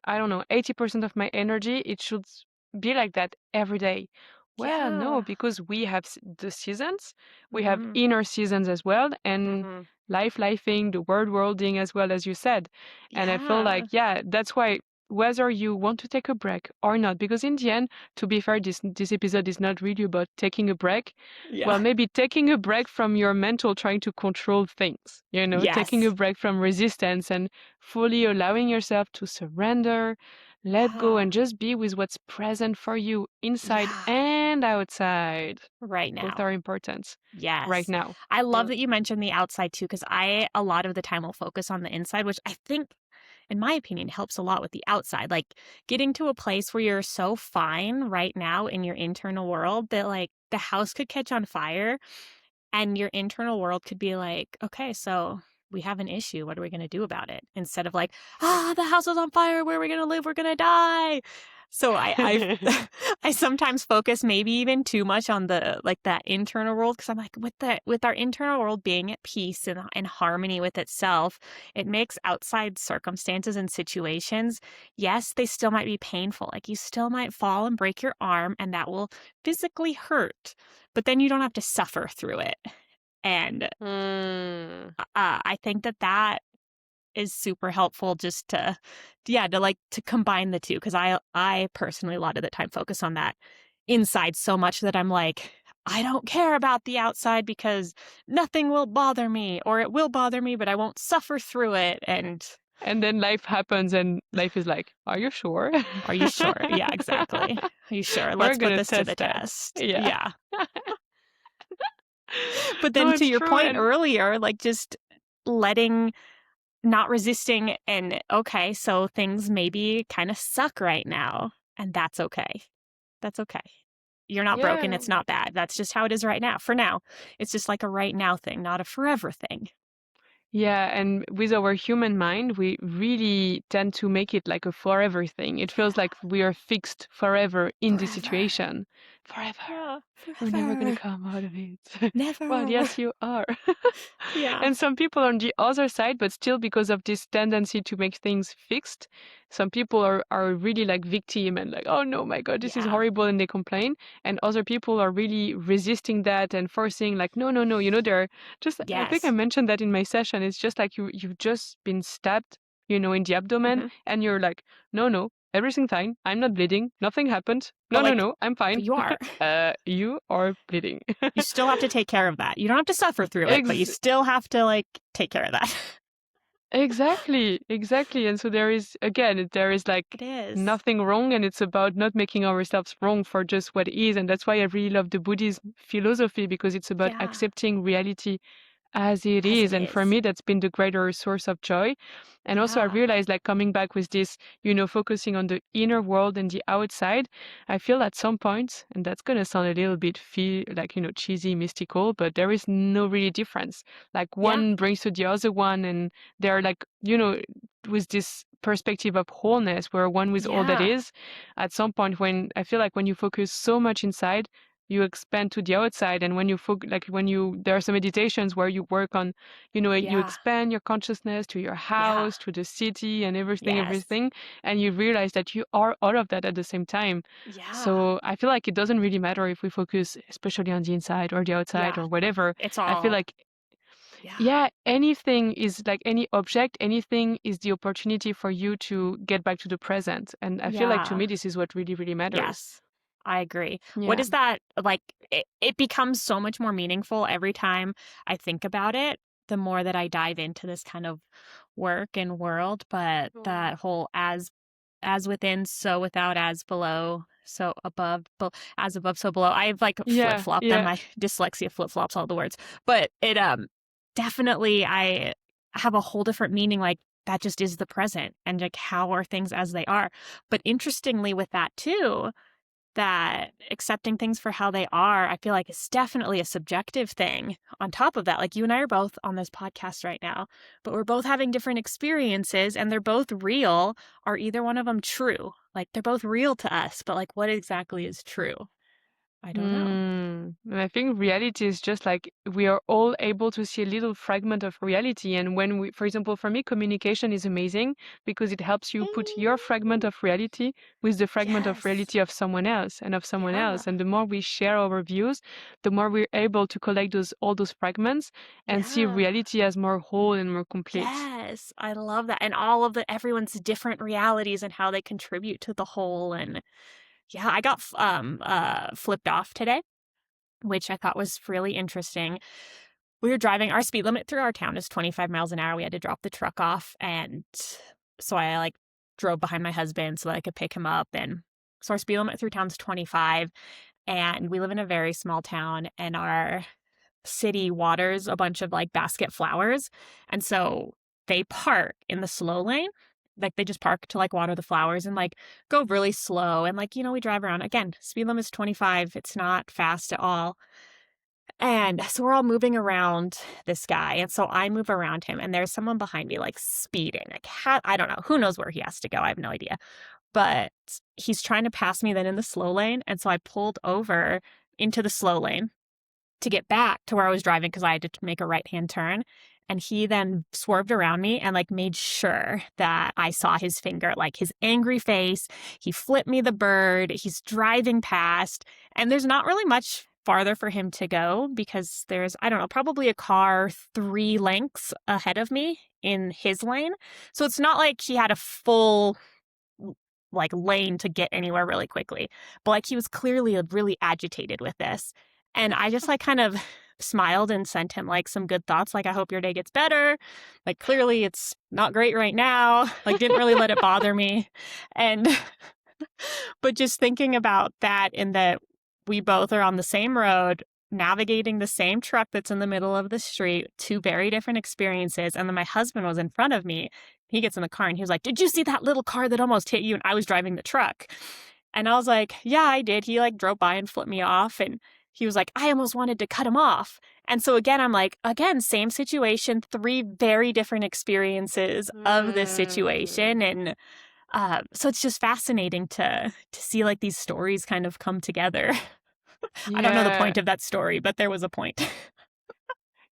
Speaker 1: I don't know, 80% of my energy, it should be like that every day. Well, no,
Speaker 2: Yeah.
Speaker 1: because we have the seasons, we have
Speaker 2: Mm-hmm.
Speaker 1: inner seasons as well, and
Speaker 2: Mm-hmm.
Speaker 1: lifing, the worlding as well, as you said. And I feel like,
Speaker 2: Yeah.
Speaker 1: yeah, that's why whether you want to take a break or not, because in the end, to be fair, this episode is not really about taking a break.
Speaker 2: Yeah.
Speaker 1: Well, maybe taking a break from your mental trying to control things, taking a
Speaker 2: Yes.
Speaker 1: break from resistance and fully allowing yourself to surrender, let go,
Speaker 2: Yeah.
Speaker 1: and just be with what's present for you inside
Speaker 2: Yeah.
Speaker 1: and outside.
Speaker 2: Right
Speaker 1: Both
Speaker 2: now.
Speaker 1: are important right
Speaker 2: Yes.
Speaker 1: now.
Speaker 2: I love
Speaker 1: Yeah.
Speaker 2: that you mentioned the outside too, because I, a lot of the time, will focus on the inside, which I think, in my opinion, helps a lot with the outside. Like getting to a place where you're so fine right now in your internal world that, like, the house could catch on fire and your internal world could be like, okay, so we have an issue. What are we going to do about it? Instead of like, the house is on fire. Where are we going to live? We're going to die. So I I sometimes focus maybe even too much on the like that internal world because I'm like with our internal world being at peace and harmony with itself, it makes outside circumstances and situations, yes, they still might be painful. Like you still might fall and break your arm and that will physically hurt, but then you don't have to suffer through it. And
Speaker 1: Mm.
Speaker 2: I think that is super helpful just to, yeah, to like to combine the two because I personally a lot of the time focus on that inside so much that I'm like, I don't care about the outside because nothing will bother me, or it will bother me, but I won't suffer through it. And
Speaker 1: And then life happens, and life is like, are you sure?
Speaker 2: are you sure? Yeah, exactly. Are you sure?
Speaker 1: We're
Speaker 2: Let's put
Speaker 1: gonna
Speaker 2: this to the
Speaker 1: test that.
Speaker 2: test.
Speaker 1: Yeah.
Speaker 2: Yeah. But
Speaker 1: No,
Speaker 2: then to
Speaker 1: it's
Speaker 2: your
Speaker 1: true.
Speaker 2: point
Speaker 1: And
Speaker 2: earlier, like just letting not resisting and okay, so things maybe kind of suck right now, and that's okay. That's okay. You're not broken,
Speaker 1: yeah.
Speaker 2: it's not bad. That's just how it is right now. For now, it's just like a right now thing, not a forever thing.
Speaker 1: Yeah, and with our human mind, we really tend to make it like a forever thing. It feels like
Speaker 2: Yeah,
Speaker 1: we are fixed forever in this
Speaker 2: forever.
Speaker 1: situation. Forever.
Speaker 2: Yeah,
Speaker 1: We're never gonna
Speaker 2: forever.
Speaker 1: come out of it. Well,
Speaker 2: Never.
Speaker 1: yes, you are.
Speaker 2: Yeah.
Speaker 1: And some people on the other side, but still because of this tendency to make things fixed, some people are really like victim and like, oh no, my God, this is
Speaker 2: Yeah.
Speaker 1: horrible, and they complain. And other people are really resisting that and forcing like, no, no, no, they're just, I think I
Speaker 2: Yes.
Speaker 1: mentioned that in my session. It's just like you've just been stabbed, in the abdomen,
Speaker 2: Mhm.
Speaker 1: and you're like, no, no, everything's fine. I'm not bleeding. Nothing happened. No,
Speaker 2: But
Speaker 1: no,
Speaker 2: like,
Speaker 1: no, I'm fine.
Speaker 2: but you are.
Speaker 1: You are bleeding.
Speaker 2: You still have to take care of that. You don't have to suffer through it, but you
Speaker 1: Ex
Speaker 2: still have to like take care of that.
Speaker 1: Exactly, exactly. And so there is
Speaker 2: It
Speaker 1: like
Speaker 2: is.
Speaker 1: nothing wrong, and it's about not making ourselves wrong for just what is. And that's why I really love the Buddhist philosophy, because it's about
Speaker 2: Yeah.
Speaker 1: accepting reality as it
Speaker 2: as it
Speaker 1: is. And for
Speaker 2: is.
Speaker 1: me, that's been the greater source of joy. And also, I
Speaker 2: Yeah.
Speaker 1: realized like coming back with this, focusing on the inner world and the outside, I feel at some point, and that's going to sound a little bit like, cheesy, mystical, but there is no really difference. Like
Speaker 2: Yeah.
Speaker 1: one brings to the other one, and they're like, with this perspective of wholeness where one with all that
Speaker 2: Yeah.
Speaker 1: is, at some point when I feel like when you focus so much inside, you expand to the outside. And when you there are some meditations where you work on, you
Speaker 2: Yeah.
Speaker 1: expand your consciousness to your
Speaker 2: Yeah.
Speaker 1: house, to the city, and everything,
Speaker 2: Yes.
Speaker 1: everything, and you realize that you are all of that at the same time.
Speaker 2: Yeah.
Speaker 1: So I feel like it doesn't really matter if we focus especially on the inside or the outside
Speaker 2: Yeah.
Speaker 1: or whatever.
Speaker 2: It's
Speaker 1: I feel
Speaker 2: all,
Speaker 1: like,
Speaker 2: yeah.
Speaker 1: yeah, anything is like any object, anything is the opportunity for you to get back to the present. And I feel like to
Speaker 2: Yeah.
Speaker 1: me, this is what really, really matters.
Speaker 2: Yes, I agree. What
Speaker 1: Yeah.
Speaker 2: is that like? It becomes so much more meaningful every time I think about it, the more that I dive into this kind of work and world. But
Speaker 1: Mm.
Speaker 2: that whole as within, so without, as below, so above, as above, so below. I've like flip
Speaker 1: Yeah.
Speaker 2: flopped them.
Speaker 1: Yeah.
Speaker 2: My dyslexia flip flops all the words, but it definitely I have a whole different meaning. Like that just is the present, and like how are things as they are. But interestingly, with that too, that accepting things for how they are, I feel like it's definitely a subjective thing. On top of that, like you and I are both on this podcast right now, but we're both having different experiences and they're both real. Are either one of them true? Like they're both real to us, but like what exactly is true? I don't know.
Speaker 1: And I think reality is just like we are all able to see a little fragment of reality. And when we, for example, for me, communication is amazing because it helps you put your fragment
Speaker 2: Mm,
Speaker 1: of reality with the fragment of
Speaker 2: yes.
Speaker 1: reality of someone else and of someone
Speaker 2: Yeah.
Speaker 1: else. And the more we share our views, the more we're able to collect all those fragments and see
Speaker 2: Yeah.
Speaker 1: reality as more whole and more complete.
Speaker 2: Yes. I love that. And all of everyone's different realities and how they contribute to the whole. And yeah, I got flipped off today, which I thought was really interesting. We were driving, our speed limit through our town is 25 miles an hour. We had to drop the truck off. And so I like drove behind my husband so that I could pick him up. And so our speed limit through town's 25. And we live in a very small town, and our city waters a bunch of like basket flowers. And so they park in the slow lane. Like they just park to like water the flowers and like go really slow. And like, we drive around. Again, speed limit is 25. It's not fast at all. And so we're all moving around this guy. And so I move around him, and there's someone behind me, like speeding. Like, I don't know. Who knows where he has to go? I have no idea. But he's trying to pass me then in the slow lane. And so I pulled over into the slow lane to get back to where I was driving because I had to make a right-hand turn. And he then swerved around me and like made sure that I saw his finger, like his angry face. He flipped me the bird. He's driving past, and there's not really much farther for him to go because there's, I don't know, probably a car 3 lengths ahead of me in his lane. So it's not like he had a full like lane to get anywhere really quickly. But like he was clearly really agitated with this. And I just like kind of smiled and sent him like some good thoughts, like I hope your day gets better. Like clearly it's not great right now. Like didn't really let it bother me. And but just thinking about that, in that we both are on the same road, navigating the same truck that's in the middle of the street, two very different experiences. And then my husband was in front of me. He gets in the car and he was like, "Did you see that little car that almost hit you?" And I was driving the truck. And I was like, "Yeah, I did." He like drove by and flipped me off. And he was like, "I almost wanted to cut him off." And so again, I'm like, again, same situation, three very different experiences of this situation. And so it's just fascinating to see like these stories kind of come together. I don't know the
Speaker 1: Yeah.
Speaker 2: point of that story, but there was a point.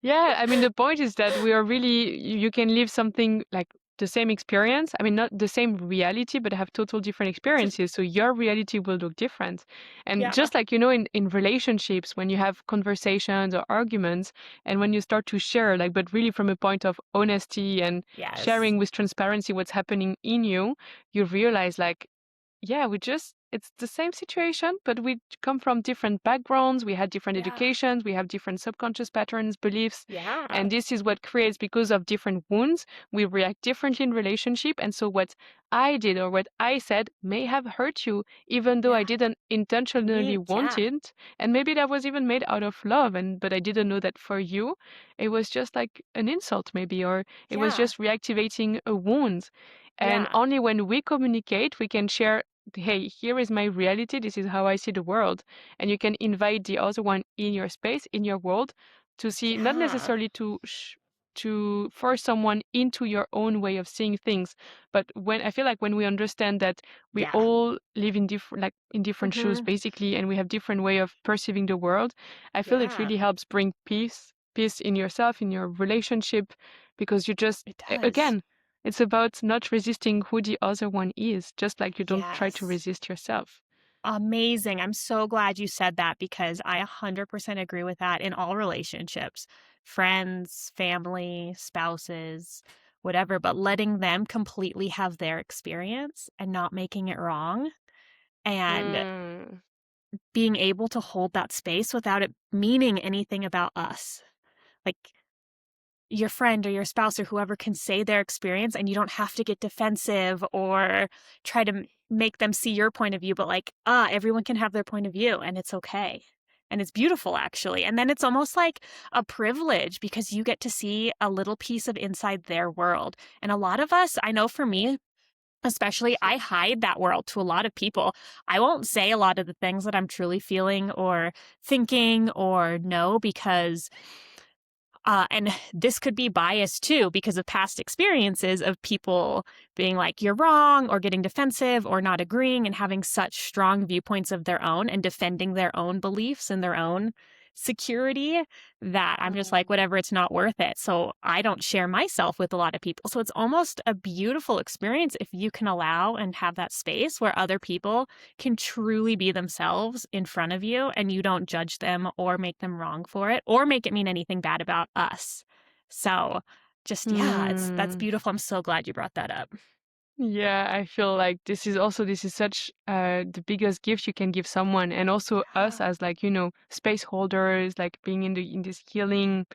Speaker 1: Yeah, I mean, the point is that we are really, you can live something like the same experience. I mean, not the same reality, but have total different experiences. So your reality will look different. And
Speaker 2: Yeah.
Speaker 1: just like, in relationships, when you have conversations or arguments, and when you start to share, like, but really from a point of honesty and
Speaker 2: Yes.
Speaker 1: sharing with transparency what's happening in you, you realize, like, yeah, we just it's the same situation, but we come from different backgrounds, we had different
Speaker 2: Yeah.
Speaker 1: educations, we have different subconscious patterns, beliefs,
Speaker 2: Yeah.
Speaker 1: and this is what creates, because of different wounds, we react differently in relationship. And so what I did or what I said may have hurt you, even though I
Speaker 2: Yeah.
Speaker 1: didn't intentionally want
Speaker 2: Yeah.
Speaker 1: it. And maybe that was even made out of love, and but I didn't know that for you, it was just like an insult maybe, or it was
Speaker 2: Yeah.
Speaker 1: just reactivating a wound. And
Speaker 2: Yeah.
Speaker 1: only when we communicate, we can share, hey, here is my reality, this is how I see the world. And you can invite the other one in your space, in your world, to see, not
Speaker 2: Yeah.
Speaker 1: necessarily to force someone into your own way of seeing things, but when I feel like when we understand that we
Speaker 2: Yeah.
Speaker 1: all live in different, like in different shoes
Speaker 2: Mhm.
Speaker 1: basically, and we have different way of perceiving the world, I feel it
Speaker 2: Yeah.
Speaker 1: really helps bring peace in yourself, in your relationship, because you just
Speaker 2: It does.
Speaker 1: again, it's about not resisting who the other one is, just like you don't try to
Speaker 2: Yes.
Speaker 1: resist yourself.
Speaker 2: Amazing. I'm so glad you said that because I 100% agree with that in all relationships, friends, family, spouses, whatever, but letting them completely have their experience and not making it wrong and
Speaker 1: Mm.
Speaker 2: being able to hold that space without it meaning anything about us. Like your friend or your spouse or whoever can say their experience and you don't have to get defensive or try to make them see your point of view, but like, everyone can have their point of view and it's okay. And it's beautiful actually. And then it's almost like a privilege because you get to see a little piece of inside their world. And a lot of us, I know for me, especially, I hide that world to a lot of people. I won't say a lot of the things that I'm truly feeling or thinking or know because and this could be biased too because of past experiences of people being like, you're wrong, or getting defensive, or not agreeing, and having such strong viewpoints of their own and defending their own beliefs and their own security that I'm just like,
Speaker 1: Mm.
Speaker 2: whatever, it's not worth it. So I don't share myself with a lot of people. So it's almost a beautiful experience if you can allow and have that space where other people can truly be themselves in front of you and you don't judge them or make them wrong for it or make it mean anything bad about us. So just yeah, it's that's
Speaker 1: Mm.
Speaker 2: beautiful. I'm so glad you brought that up.
Speaker 1: Yeah, I feel like this is such the biggest gift you can give someone, and also us
Speaker 2: Yeah.
Speaker 1: as, like, space holders, like being in this healing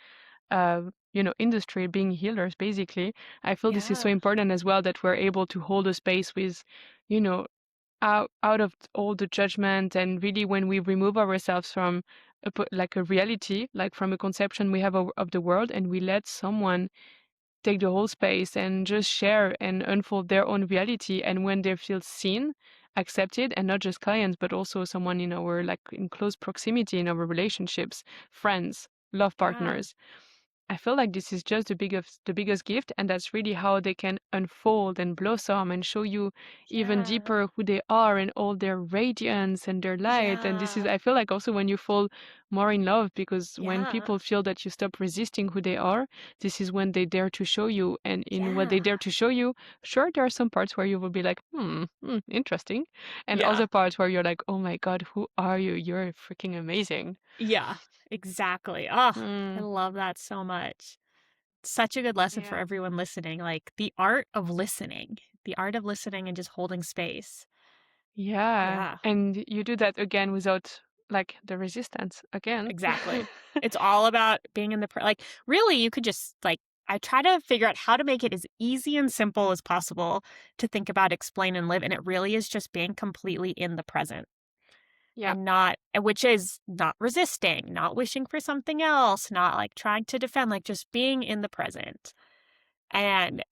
Speaker 1: industry, being healers basically. I feel this is so
Speaker 2: Yeah.
Speaker 1: important as well, that we're able to hold a space with, you know, out of all the judgment, and really when we remove ourselves from like a reality, like from a conception we have of the world, and we let someone take the whole space and just share and unfold their own reality. And when they feel seen, accepted, and not just clients, but also someone in our, like, in close proximity in our relationships, friends, love
Speaker 2: Yeah.
Speaker 1: partners, I feel like this is just the biggest gift, and that's really how they can unfold and blossom and show you even
Speaker 2: Yeah.
Speaker 1: deeper who they are and all their radiance and their light. And this is,
Speaker 2: Yeah.
Speaker 1: I feel like, also when you fall more in love, because when
Speaker 2: Yeah.
Speaker 1: people feel that you stop resisting who they are, this is when they dare to show you. And in what they
Speaker 2: Yeah.
Speaker 1: dare to show you, sure, there are some parts where you will be like, interesting, and
Speaker 2: Yeah.
Speaker 1: other parts where you're like, oh my God, who are you? You're freaking amazing.
Speaker 2: Yeah. Exactly. Oh, I
Speaker 1: Mm,
Speaker 2: love that so much. Such a good lesson for
Speaker 1: yeah.
Speaker 2: everyone listening, like, the art of listening and just holding space.
Speaker 1: Yeah,
Speaker 2: Yeah,
Speaker 1: and you do that again without, like, the resistance again.
Speaker 2: exactly. It's all about being in the like, really, you could just, like I try to figure out how to make it as easy and simple as possible to think about, explain, and live, and it really is just being completely in the present
Speaker 1: Yeah.
Speaker 2: and not which is not resisting, not wishing for something else, not, like, trying to defend, like, just being in the present. And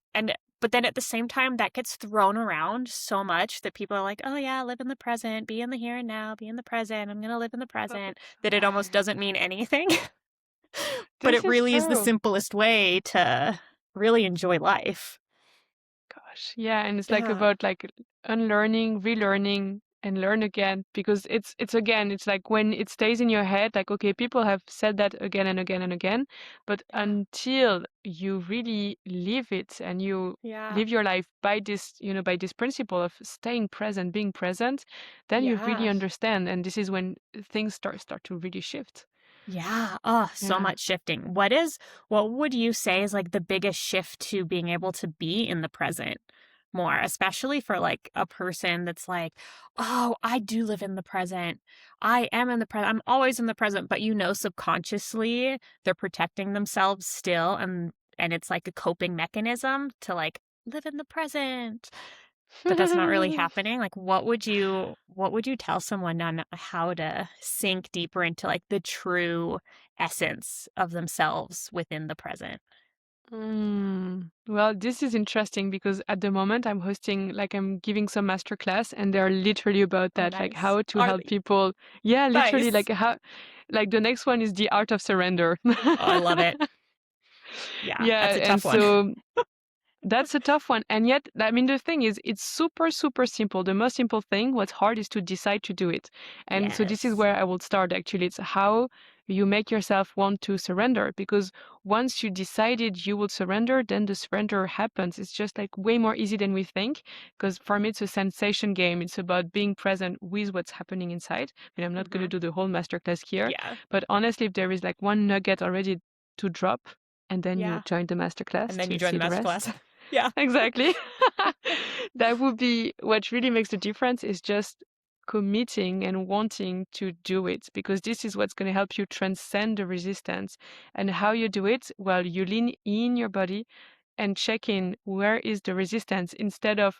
Speaker 2: but then at the same time, that gets thrown around so much that people are like, "Oh, yeah, live in the present, be in the here and now, be in the present, I'm gonna live in the present," that it almost doesn't mean anything. But
Speaker 1: This
Speaker 2: it
Speaker 1: is
Speaker 2: really is the
Speaker 1: true.
Speaker 2: simplest way to really enjoy life.
Speaker 1: Gosh, yeah, and it's like
Speaker 2: Yeah,
Speaker 1: about, like, unlearning, relearning, and learn again, because it's again, it's like when it stays in your head, like, okay, people have said that again and again and again, but
Speaker 2: yeah,
Speaker 1: until you really live it and you
Speaker 2: yeah,
Speaker 1: live your life by this, by this principle of staying present, being present, then you really
Speaker 2: yeah,
Speaker 1: understand, and this is when things start to really shift.
Speaker 2: yeah. Oh, so
Speaker 1: Yeah.
Speaker 2: much shifting. What would you say is, like, the biggest shift to being able to be in the present? more, especially for like a person that's like, oh, I do live in the present. I am in the present. I'm always in the present, but subconsciously they're protecting themselves still, and it's like a coping mechanism to like live in the present. But that's not really happening. Like what would you tell someone on how to sink deeper into like the true essence of themselves within the present?
Speaker 1: Well, this is interesting because at the moment I'm hosting, like I'm giving some masterclass and they're literally about
Speaker 2: Oh,
Speaker 1: that, like
Speaker 2: nice.
Speaker 1: how to
Speaker 2: Are
Speaker 1: help people. Yeah, literally
Speaker 2: nice.
Speaker 1: like how, like the next one is the art of surrender.
Speaker 2: Oh, I love it. Yeah,
Speaker 1: Yeah,
Speaker 2: that's a
Speaker 1: and
Speaker 2: tough one.
Speaker 1: so that's a tough one. And yet, I mean, the thing is, it's super, super simple. The most simple thing, what's hard is to decide to do it. And so this is
Speaker 2: Yes.
Speaker 1: where I will start actually. It's how you make yourself want to surrender. Because once you decided you will surrender, then the surrender happens. It's just like way more easy than we think. Because for me, it's a sensation game. It's about being present with what's happening inside. I mean, I'm not going to
Speaker 2: Mhm.
Speaker 1: do the whole masterclass here.
Speaker 2: Yeah.
Speaker 1: But honestly, if there is like one nugget already to drop, and then you
Speaker 2: Yeah.
Speaker 1: join the masterclass
Speaker 2: And then you
Speaker 1: to
Speaker 2: join
Speaker 1: see
Speaker 2: the
Speaker 1: the
Speaker 2: master
Speaker 1: rest.
Speaker 2: class. Yeah.
Speaker 1: Exactly. That would be what really makes the difference is just committing and wanting to do it because this is what's going to help you transcend the resistance. And how you do it? Well, you lean in your body and check in where is the resistance instead of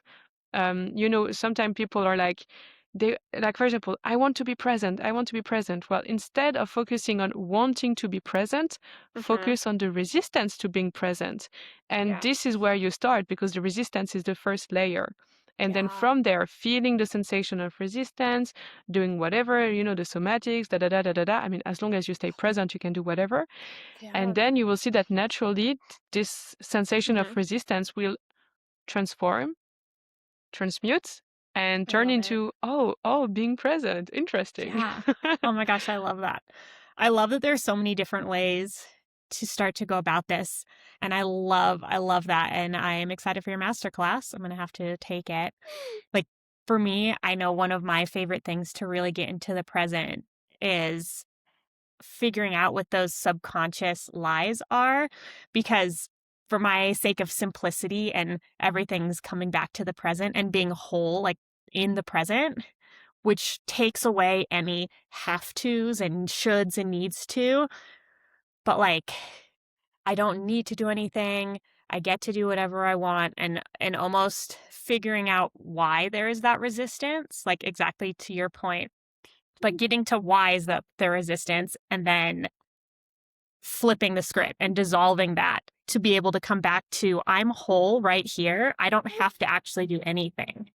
Speaker 1: sometimes people are like they like for example, I want to be present, I want to be present. Well, instead of focusing on wanting to be present,
Speaker 2: Mhm.
Speaker 1: focus on the resistance to being present. And
Speaker 2: Yeah.
Speaker 1: this is where you start because the resistance is the first layer. And then
Speaker 2: Yeah.
Speaker 1: from there, feeling the sensation of resistance, doing whatever, the somatics, da da da da da da. I mean, as long as you stay present, you can do whatever.
Speaker 2: Yeah.
Speaker 1: And then you will see that naturally this sensation of
Speaker 2: Mhm.
Speaker 1: resistance will transform, transmute, and
Speaker 2: I
Speaker 1: turn
Speaker 2: love it.
Speaker 1: into, oh, being present. Interesting.
Speaker 2: Yeah. Oh my gosh, I love that. I love that there's so many different ways to start to go about this. And I love that. And I am excited for your master class. I'm gonna have to take it. Like for me, I know one of my favorite things to really get into the present is figuring out what those subconscious lies are because for my sake of simplicity and everything's coming back to the present and being whole like in the present, which takes away any have tos and shoulds and needs to, but like I don't need to do anything. I get to do whatever I want, and almost figuring out why there is that resistance, like exactly to your point, like getting to why is the resistance and then flipping the script and dissolving that to be able to come back to I'm whole right here. I don't have to actually do anything.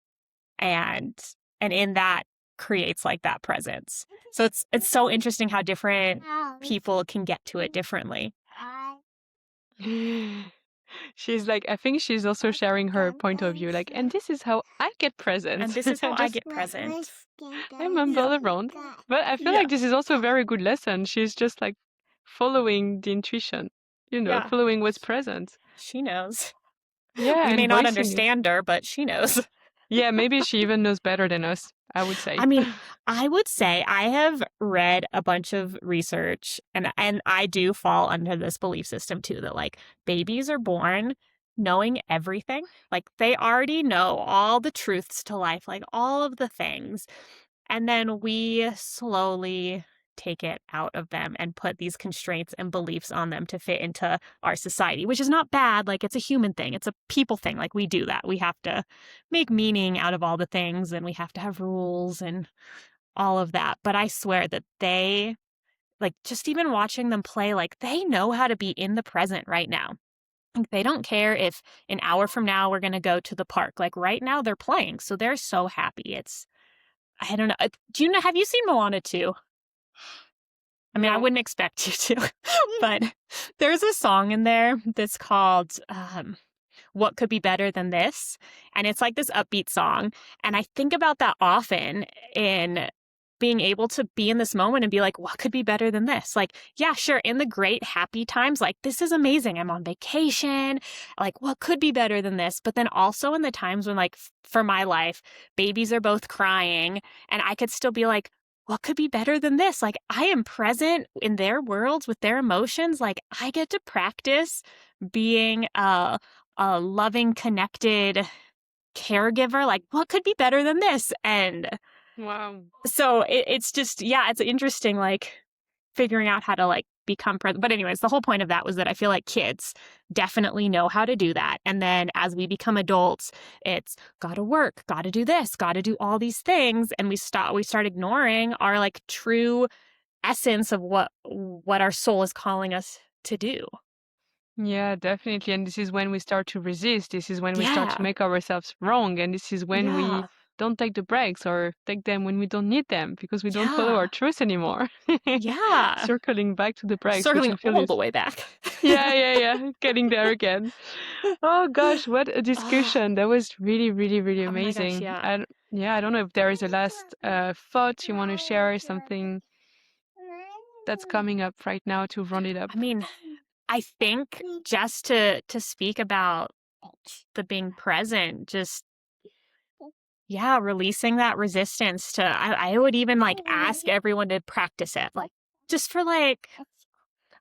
Speaker 2: And in that creates like that presence. So it's so interesting how different people can get to it differently.
Speaker 1: She's like, I think she's also sharing her point of view, like, and this is how I get
Speaker 2: And
Speaker 1: present.
Speaker 2: this is how I
Speaker 1: Just
Speaker 2: get present.
Speaker 1: I
Speaker 2: Yeah.
Speaker 1: mumble around. But I feel
Speaker 2: Yeah.
Speaker 1: like this is also a very good lesson. She's just like following the intuition,
Speaker 2: Yeah.
Speaker 1: following what's present.
Speaker 2: She knows.
Speaker 1: Yeah,
Speaker 2: We
Speaker 1: and
Speaker 2: may not
Speaker 1: voicing it.
Speaker 2: understand her, but she knows.
Speaker 1: Yeah, maybe she even knows better than us, I would say.
Speaker 2: I mean, I would say I have read a bunch of research and I do fall under this belief system too that like babies are born knowing everything. Like they already know all the truths to life, like all of the things. And then we slowly take it out of them and put these constraints and beliefs on them to fit into our society, which is not bad. Like it's a human thing, it's a people thing. Like we do that. We have to make meaning out of all the things and we have to have rules and all of that. But I swear that they, like, just even watching them play, like, they know how to be in the present right now. Like, they don't care if an hour from now we're going to go to the park. Like, right now they're playing. So they're so happy. I don't know. Do you know, have you seen Moana 2? I mean, I
Speaker 1: No.
Speaker 2: wouldn't expect you to, but there's a song in there that's called What Could Be Better Than This? And it's like this upbeat song. And I think about that often in being able to be in this moment and be like, what could be better than this? Like, yeah, sure. In the great happy times, like, this is amazing. I'm on vacation. Like, what could be better than this? But then also in the times when, like, for my life, babies are both crying and I could still be like, what could be better than this? Like, I am present in their worlds with their emotions. Like, I get to practice being a loving, connected caregiver, like, what could be better than this? And
Speaker 1: Wow.
Speaker 2: so it's just, yeah, it's interesting, like, figuring out how to, like, become present. But anyways, the whole point of that was that I feel like kids definitely know how to do that. And then as we become adults, it's gotta work, gotta do this, gotta do all these things. And we start ignoring our, like, true essence of what our soul is calling us to do.
Speaker 1: Yeah, definitely. And this is when we start to resist. This is when we start to
Speaker 2: Yeah.
Speaker 1: make ourselves wrong. And this is when we
Speaker 2: Yeah.
Speaker 1: don't take the breaks or take them when we don't need them because we don't follow our
Speaker 2: Yeah.
Speaker 1: truth anymore.
Speaker 2: Yeah.
Speaker 1: Circling back to the breaks, which
Speaker 2: Circling
Speaker 1: I feel
Speaker 2: all
Speaker 1: is,
Speaker 2: the way back.
Speaker 1: yeah, yeah, yeah, getting there again. Oh gosh, what a
Speaker 2: Oh,
Speaker 1: discussion. That was really, really, really
Speaker 2: oh my gosh,
Speaker 1: amazing.
Speaker 2: yeah.
Speaker 1: Yeah, I don't know if there is a last thought you want to share, something that's coming up right now to run it up.
Speaker 2: I mean, I think just to speak about the being present, just yeah, releasing that resistance to I would even like ask everyone to practice it. Like just for like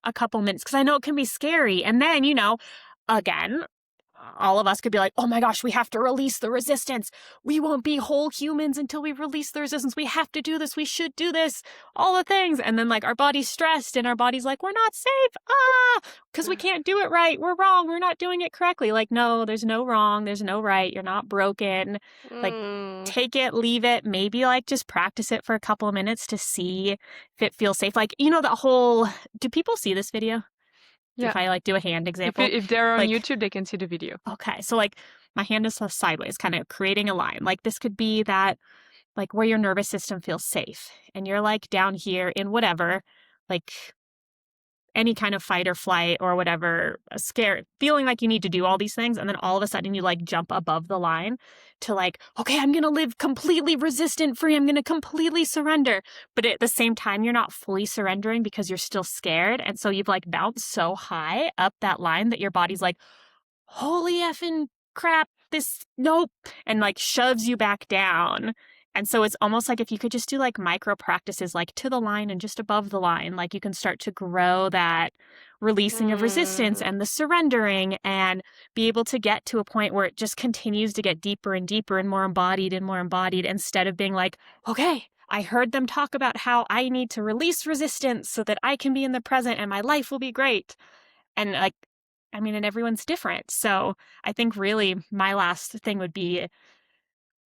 Speaker 2: a couple minutes because I know it can be scary. And then, again, all of us could be like, oh my gosh, we have to release the resistance. We won't be whole humans until we release the resistance. We have to do this. We should do this. All the things. And then, like, our body's stressed and our body's like, we're not safe. Because we can't do it right. We're wrong. We're not doing it correctly. Like, no, there's no wrong. There's no right. You're not broken. Like,
Speaker 1: Mm.
Speaker 2: take it, leave it, maybe like just practice it for a couple of minutes to see if it feels safe. Like, that whole, do people see this video?
Speaker 1: Yeah.
Speaker 2: If I like do a hand example,
Speaker 1: If they're on
Speaker 2: like,
Speaker 1: YouTube, they can see the video.
Speaker 2: okay, so like my hand is sideways, kind of creating a line. Like this could be that, like where your nervous system feels safe, and you're like down here in whatever, like any kind of fight or flight or whatever, scared, feeling like you need to do all these things. And then all of a sudden you like jump above the line to like, okay, I'm going to live completely resistant free. I'm going to completely surrender. But at the same time, you're not fully surrendering because you're still scared. And so you've like bounced so high up that line that your body's like, holy effing crap, this, nope, and like shoves you back down. And so it's almost like if you could just do like micro practices, like to the line and just above the line, like you can start to grow that releasing of resistance
Speaker 1: Mm.
Speaker 2: and the surrendering and be able to get to a point where it just continues to get deeper and deeper and more embodied instead of being like, okay, I heard them talk about how I need to release resistance so that I can be in the present and my life will be great. And like, I mean, and everyone's different. So I think really my last thing would be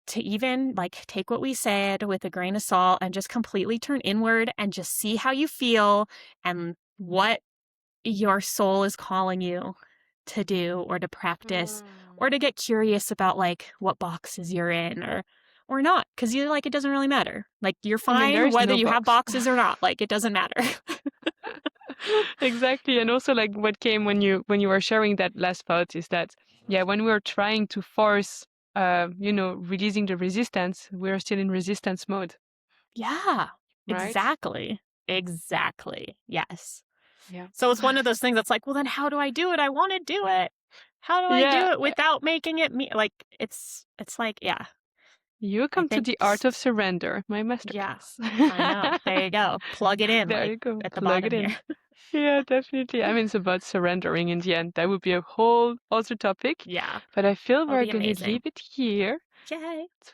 Speaker 2: to even like take what we said with a grain of salt and just completely turn inward and just see how you feel and what your soul is calling you to do or to practice or to get curious about like what boxes you're in or not because you're like it doesn't really matter. Like you're
Speaker 1: I mean, there
Speaker 2: fine
Speaker 1: is
Speaker 2: whether
Speaker 1: no
Speaker 2: you have
Speaker 1: box.
Speaker 2: boxes or not. Like it doesn't matter.
Speaker 1: Exactly. And also like what came when you were sharing that last thought is that, yeah, when we're trying to force releasing the resistance, we're still in resistance mode,
Speaker 2: Yeah,
Speaker 1: right?
Speaker 2: exactly. Exactly. Yes.
Speaker 1: Yeah.
Speaker 2: So it's one of those things that's like, well, then how do I do it? I want to do it. How do I
Speaker 1: Yeah.
Speaker 2: do it without making it me? Like, it's like, yeah,
Speaker 1: You
Speaker 2: I
Speaker 1: come to
Speaker 2: think,
Speaker 1: the art of surrender, my
Speaker 2: yeah,
Speaker 1: masterclass.
Speaker 2: I know. There you go. Plug it in,
Speaker 1: There
Speaker 2: like
Speaker 1: you go.
Speaker 2: at the
Speaker 1: Plug it
Speaker 2: bottom here.
Speaker 1: in. Yeah, definitely. I mean, it's about surrendering in the end. That would be a whole other topic,
Speaker 2: Yeah,
Speaker 1: but I feel
Speaker 2: that'll
Speaker 1: we're
Speaker 2: be
Speaker 1: gonna
Speaker 2: amazing.
Speaker 1: leave it here.
Speaker 2: Yay.
Speaker 1: So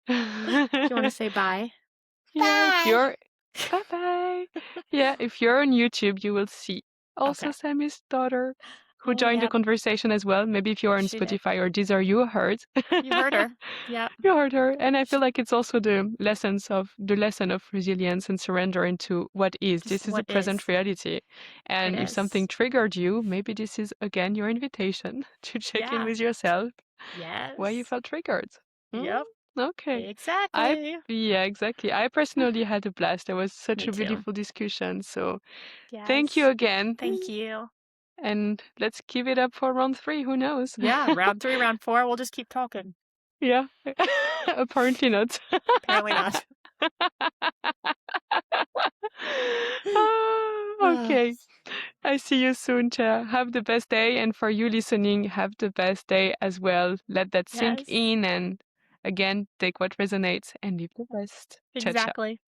Speaker 2: Do you want to
Speaker 1: cute.
Speaker 2: say bye?
Speaker 1: Yeah, if you're bye bye. Yeah, if you're on YouTube, you will see also
Speaker 2: Okay.
Speaker 1: Sammy's daughter who
Speaker 2: Oh,
Speaker 1: joined the
Speaker 2: yep.
Speaker 1: conversation as well. Maybe if you're on
Speaker 2: She did.
Speaker 1: Spotify or Deezer, you heard.
Speaker 2: You heard her. Yep.
Speaker 1: You heard her. And I feel like it's also the lesson of resilience and surrender into what is.
Speaker 2: Just
Speaker 1: This is a
Speaker 2: what
Speaker 1: present
Speaker 2: is.
Speaker 1: reality.
Speaker 2: It
Speaker 1: And if something
Speaker 2: is.
Speaker 1: triggered you, maybe this is again your invitation to check in
Speaker 2: Yeah.
Speaker 1: with yourself why you
Speaker 2: Yes.
Speaker 1: felt triggered. Hmm?
Speaker 2: Yep.
Speaker 1: Okay. I
Speaker 2: Exactly.
Speaker 1: Yeah, exactly. I personally had a blast. It was such
Speaker 2: Me
Speaker 1: a
Speaker 2: too.
Speaker 1: beautiful discussion. So thank you
Speaker 2: Yes.
Speaker 1: again.
Speaker 2: Thank you.
Speaker 1: And let's keep it up for round 3. Who knows?
Speaker 2: Yeah, round 3, round 4, we'll just keep talking.
Speaker 1: Yeah. Apparently not.
Speaker 2: Apparently not.
Speaker 1: Okay. I see you soon, Cha. Have the best day. And for you listening, have the best day as well. Let that sink
Speaker 2: Yes,
Speaker 1: in and again, take what resonates and leave the rest. Ciao, ciao.
Speaker 2: exactly.